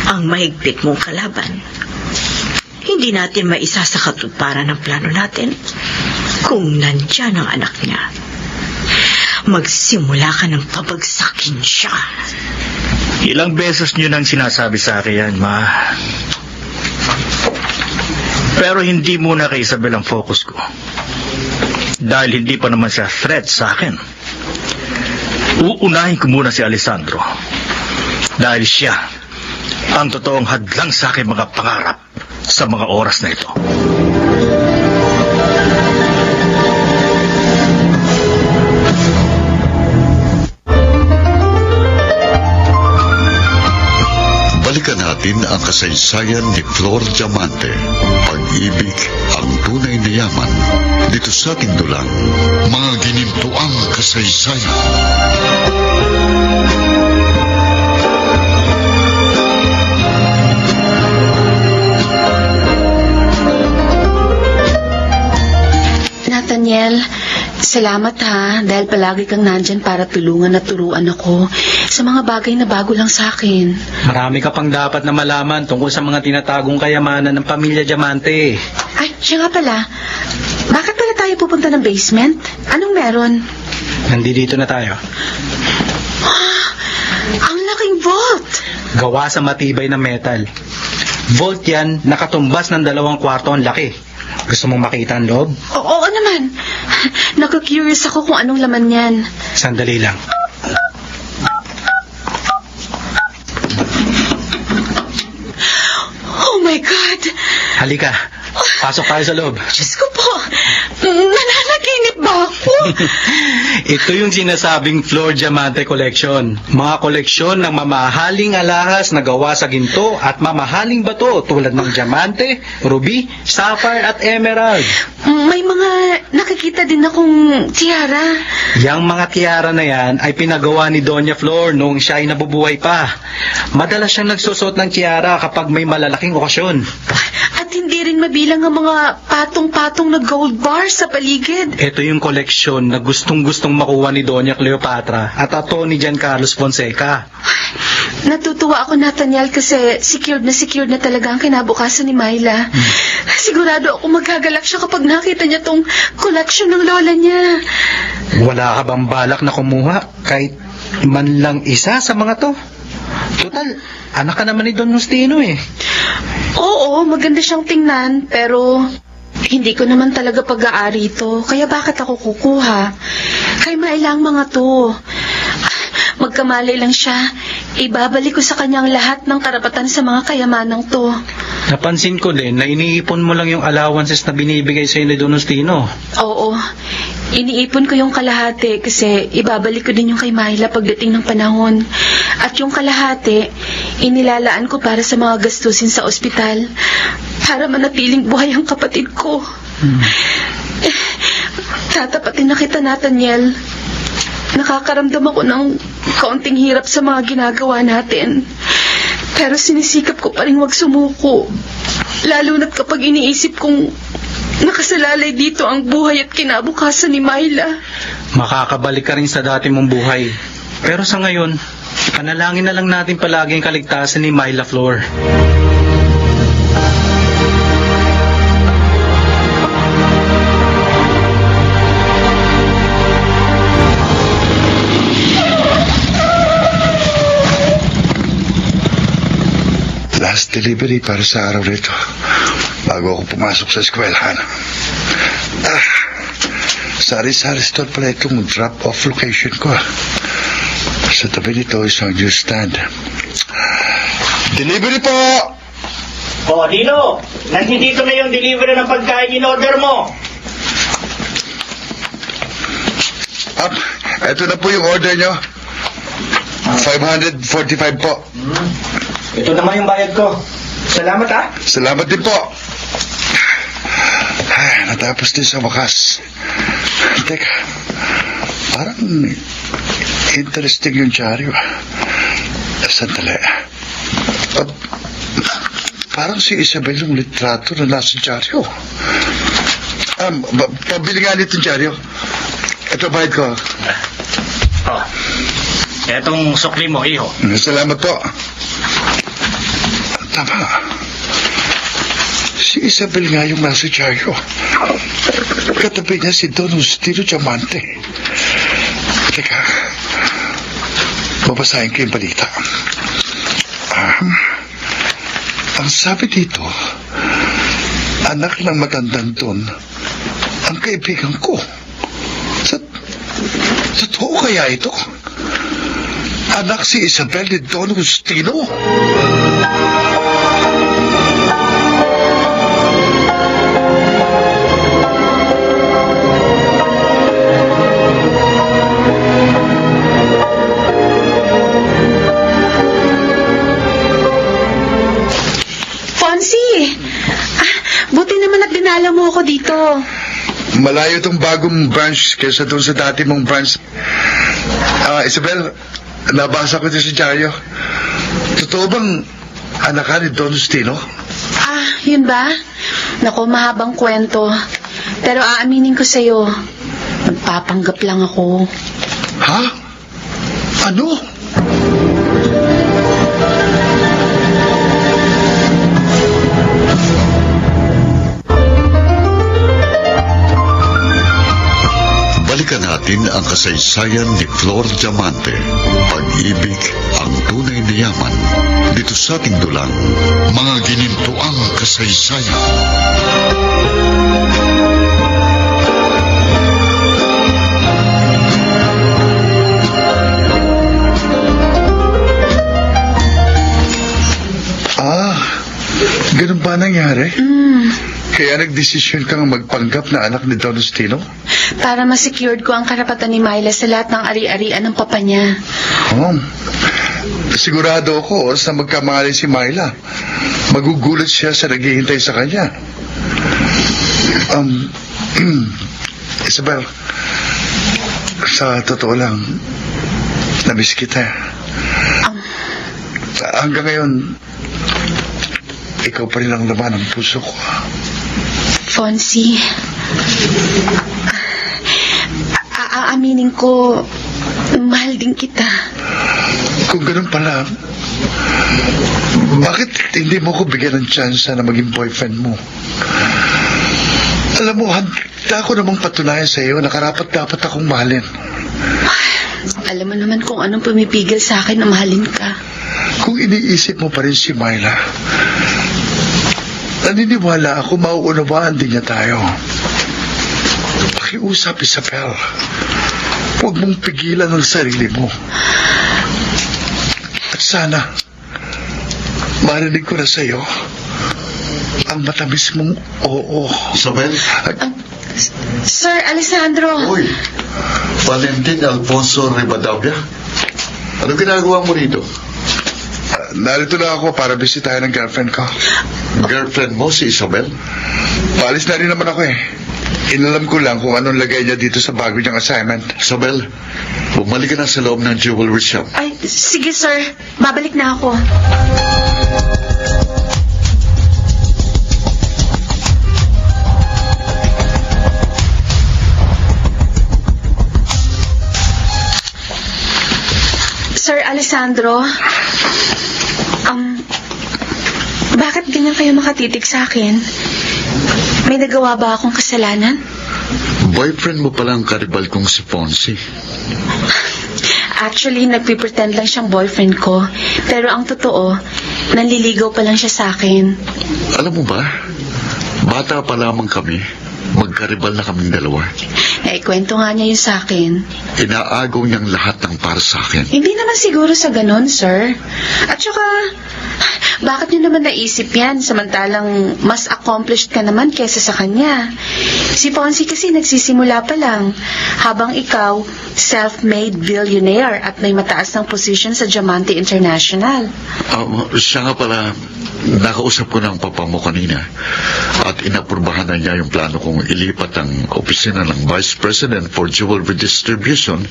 ang mahigpit mong kalaban. Hindi natin maisa sa katuparan ng plano natin kung nandyan ang anak niya. Magsimula ka ng pabagsakin siya. Ilang beses niyo nang sinasabi sa akin yan, ma. Pero hindi muna kay Isabel ang focus ko. Dahil hindi pa naman siya threat sa akin. Uunahin ko muna si Alessandro. Dahil siya ang totoong hadlang sa aking mga pangarap sa mga oras na ito. Balikan natin ang kasaysayan ni Flor Diamante. Pag-ibig ang tunay na yaman. Dito sa ating dulang, mga ginintuang kasaysayan. Nathaniel, salamat ha, dahil palagi kang nandyan para tulungan at turuan ako. sa mga bagay na bago lang sa akin. Marami ka pang dapat na malaman tungkol sa mga tinatagong kayamanan ng pamilya Diamante. Ay, siya nga pala. Bakit pala tayo pupunta ng basement? Anong meron? Nandito na tayo. Ang laking vault! Gawa sa matibay na metal. Vault yan, nakatumbas ng 2 kwarto ang laki. Gusto mong makita ang loob? Oo naman. Naku-curious ako kung anong laman yan. Sandali lang. Oh my God! Halika, pasok tayo sa loob. Diyos ko po, nananaginip ba ako? Ito yung sinasabing Flor Diamante Collection. Mga koleksyon ng mamahaling alahas na gawa sa ginto at mamahaling bato tulad ng diamante, ruby, sapphire at emerald. May mga nakikita din akong tiara. Yang mga tiara na yan ay pinagawa ni Doña Flor noong siya ay nabubuhay pa. Madalas siyang nagsusot ng tiara kapag may malalaking okasyon. At hindi rin mabilang ang mga patong-patong na gold bars sa paligid. Ito yung koleksyon na gustong-gustong makuha ni Doña Cleopatra at ni Giancarlo Fonseca. Natutuwa ako, Nathaniel, kasi secured na talaga ang kinabukasan ni Myla. Sigurado ako magagalak siya kapag nakita niya tong collection ng lola niya. Wala ka bang balak na kumuha kahit man lang isa sa mga to? Total, anak ka naman ni Don Justino eh. Oo, maganda siyang tingnan, pero hindi ko naman talaga pag-aari ito. Kaya bakit ako kukuha? Kay Myla ang mga to. Magkamalay lang siya, ibabalik ko sa kanyang lahat ng karapatan sa mga kayamanang to. Napansin ko din na iniipon mo lang yung allowances na binibigay sa'yo ni Don Justino. Oo, iniipon ko yung kalahati kasi ibabalik ko din yung kay Myla pagdating ng panahon. At yung kalahati, inilalaan ko para sa mga gastusin sa ospital para manatiling buhay ang kapatid ko. Tatapatin na kita, Nathaniel. Nakakaramdam ako ng kaunting hirap sa mga ginagawa natin. Pero sinisikap ko pa rin wag sumuko. Lalo na't kapag iniisip kong nakasalalay dito ang buhay at kinabukasan ni Myla. Makakabalik ka rin sa dati mong buhay. Pero sa ngayon, panalangin na lang natin palagi ang kaligtasan ni Myla Flor. Last delivery para sa araw nito bago ako pumasok sa eskwelahan. Sari-sari store pala itong drop-off location ko. Sa tabi nito isang juice stand. Delivery po! O, Dino, nandito na yung delivery ng pagkain in-order mo. Ito na po yung order nyo. 545 po. Ito naman yung bayad ko. Salamat, ha? Salamat din po. Ay, natapos din sa wakas. Teka, parang interesting yung dyaryo. Sandali. Parang si Isabel yung litrato na nasa dyaryo. Pabili nga nito yung dyaryo. Ito bayad ko. Etong sukli mo, iho. Salamat po. Tama. Si Isabel nga yung nasa dyaryo. Katabi niya si Don Justino Diamante. Teka, babasahin ko yung balita. Ang sabi dito, anak ng matandang Don, ang kaibigan ko. Totoo kaya ito? Anak si Isabel ni Don Justino? Buti naman at dinala mo ako dito. Malayo tong bagong branch kaysa doon sa dati mong branch. Isabel, nabasa ko din sa dyaryo. Totoo bang anak ka ni Don Justino? Yun ba? Naku, mahabang kwento. Pero aaminin ko sa'yo, nagpapanggap lang ako. Ha? Ano? natin ang kasaysayan ni Flor Diamante. Pag-ibig ang tunay na yaman. Dito sa ating dulang, mga ginintuang kasaysayan. Ganun ba nangyari? Kaya nagdesisyon kang magpanggap na anak ni Don Justino? Para ma-secured ko ang karapatan ni Myla sa lahat ng ari-arian ng papa niya. Sigurado ako, oras na magkamali si Myla, magugulat siya sa naghihintay sa kanya. Isabel, sa totoo lang, namiss kita. Hanggang ngayon, ikaw pa rin ang laman ng puso ko. Fonzie, aaminin ko, mahal din kita. Kung ganun pala, bakit hindi mo ko bigyan ng chance na maging boyfriend mo? Alam mo, handa ko namang patunayan sa iyo na karapat-dapat akong mahalin. Alam mo naman kung anong pumipigil sa akin na mahalin ka. Kung iniisip mo pa rin si Myla, naniniwala ako mauunawaan din niya tayo. Pakiusap, Isabel. Huwag mong pigilan ang sarili mo. At sana, marinig ko na sa iyo ang matamis mong oo. Isabel? Sir Alessandro. Uy, Valentin Alfonso Rivadavia. Ano ginagawa mo rito? Narito na ako para bisitahin ng girlfriend ko. Girlfriend mo si Isabel? Paalis na rin naman ako eh. Inalam ko lang kung anong lagay niya dito sa bago niyang assignment. Isabel, bumalik ka na sa loob ng jewelry shop. Ay, sige sir. Babalik na ako. Sir Alessandro, bakit ganyan kayo makatitig sa akin? May nagawa ba akong kasalanan? Boyfriend mo palang karibal kong si Fonzie. Actually, nagpipretend lang siyang boyfriend ko. Pero ang totoo, nanliligaw pa lang siya sa akin. Alam mo ba, bata pa lamang kami, magkaribal na kaming dalawa. Naikwento nga niya yun sa akin. Inaagaw niyang lahat ng para sa akin. Hindi naman siguro sa ganon, sir. At saka, bakit niyo naman naisip yan samantalang mas accomplished ka naman kesa sa kanya? Si Fonzie kasi nagsisimula pa lang, habang ikaw, self-made billionaire at may mataas ng position sa Diamante International. Siya nga pala, nakausap ko ng papa mo kanina at inapurbahan na niya yung plano kong ilipat ang opisina ng Vice President for Jewelry Distribution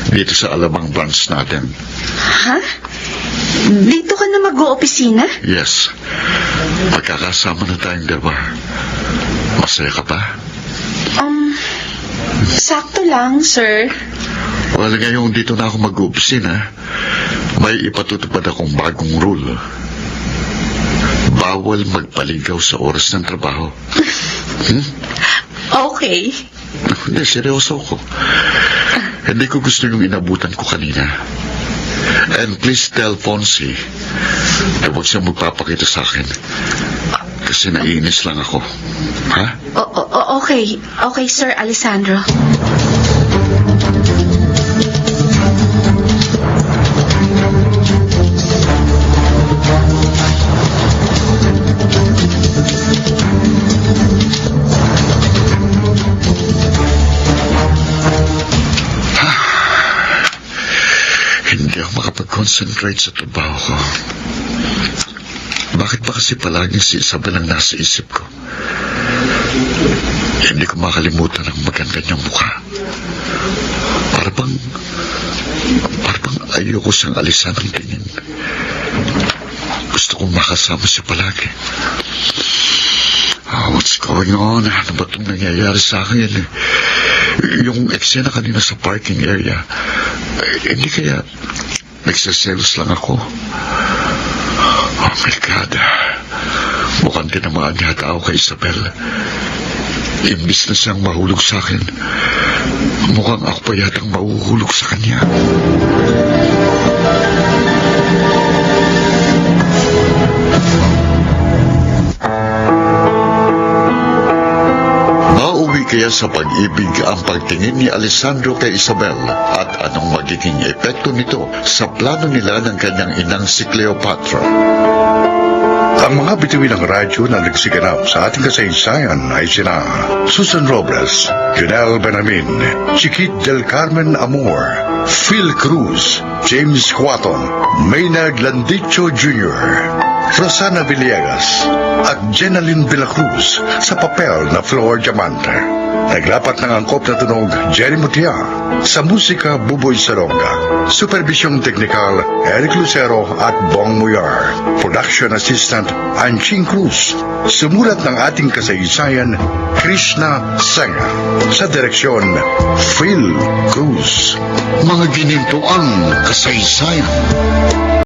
dito sa Alabang branch natin. Ha? Dito ka na mag-o-opisina? Yes. Magkakasama na tayong dalawa. Masaya ka pa? Sakto lang, sir. Well, ngayon dito na ako mag-opisina, may ipatutupad akong bagong rule. Bawal magpaligaw sa oras ng trabaho. Okay. Hindi, seryoso ko. Hindi ko gusto yung inabutan ko kanina. And please tell Fonzie na huwag siyang magpapakita sa akin. Kasi naiinis lang ako. Ha? Okay. Okay, Sir Alessandro. Hindi ako makapag-concentrate sa trabaho ko. Bakit ba kasi palaging si Isabel ang nasa isip ko? Hindi ko makalimutan ang maganda niyang mukha. Para bang ayoko siyang alisan ng tingin. Gusto kong makasama siya palagi. What's going on? Ano ba itong nangyayari sa akin? Yung eksena kanina sa parking area, hindi kaya nagsaselos lang ako? Oh my God. Mukhang tinamaan yata ako kay Isabel. Imbis na siyang mahulog sa akin, Mukhang ako pa yatang mauhulog sa kanya. Mauwi kaya sa pag-ibig ang pagtingin ni Alessandro kay Isabel at anong magiging epekto nito sa plano nila ng kanyang inang si Cleopatra? Ang mga bituin ng radyo na nagsiganap sa ating kasaysayan ay sina Susan Robles, Junel Benamin, Chiquit del Carmen Amor, Phil Cruz, James Quaton, Maynard Landicho Jr., Rosana Villegas at Jenaline Villacruz sa papel na Flor Diamante. Naglapat ng angkop na tunog Jerry Mutia, sa musika Buboy Salonga, supervisyong teknikal Eric Lucero at Bong Muyar, production assistant Anching Cruz, sumulat ng ating kasaysayan Krishna Senga, sa direksyon Phil Cruz. Mga ginintuang kasaysayan.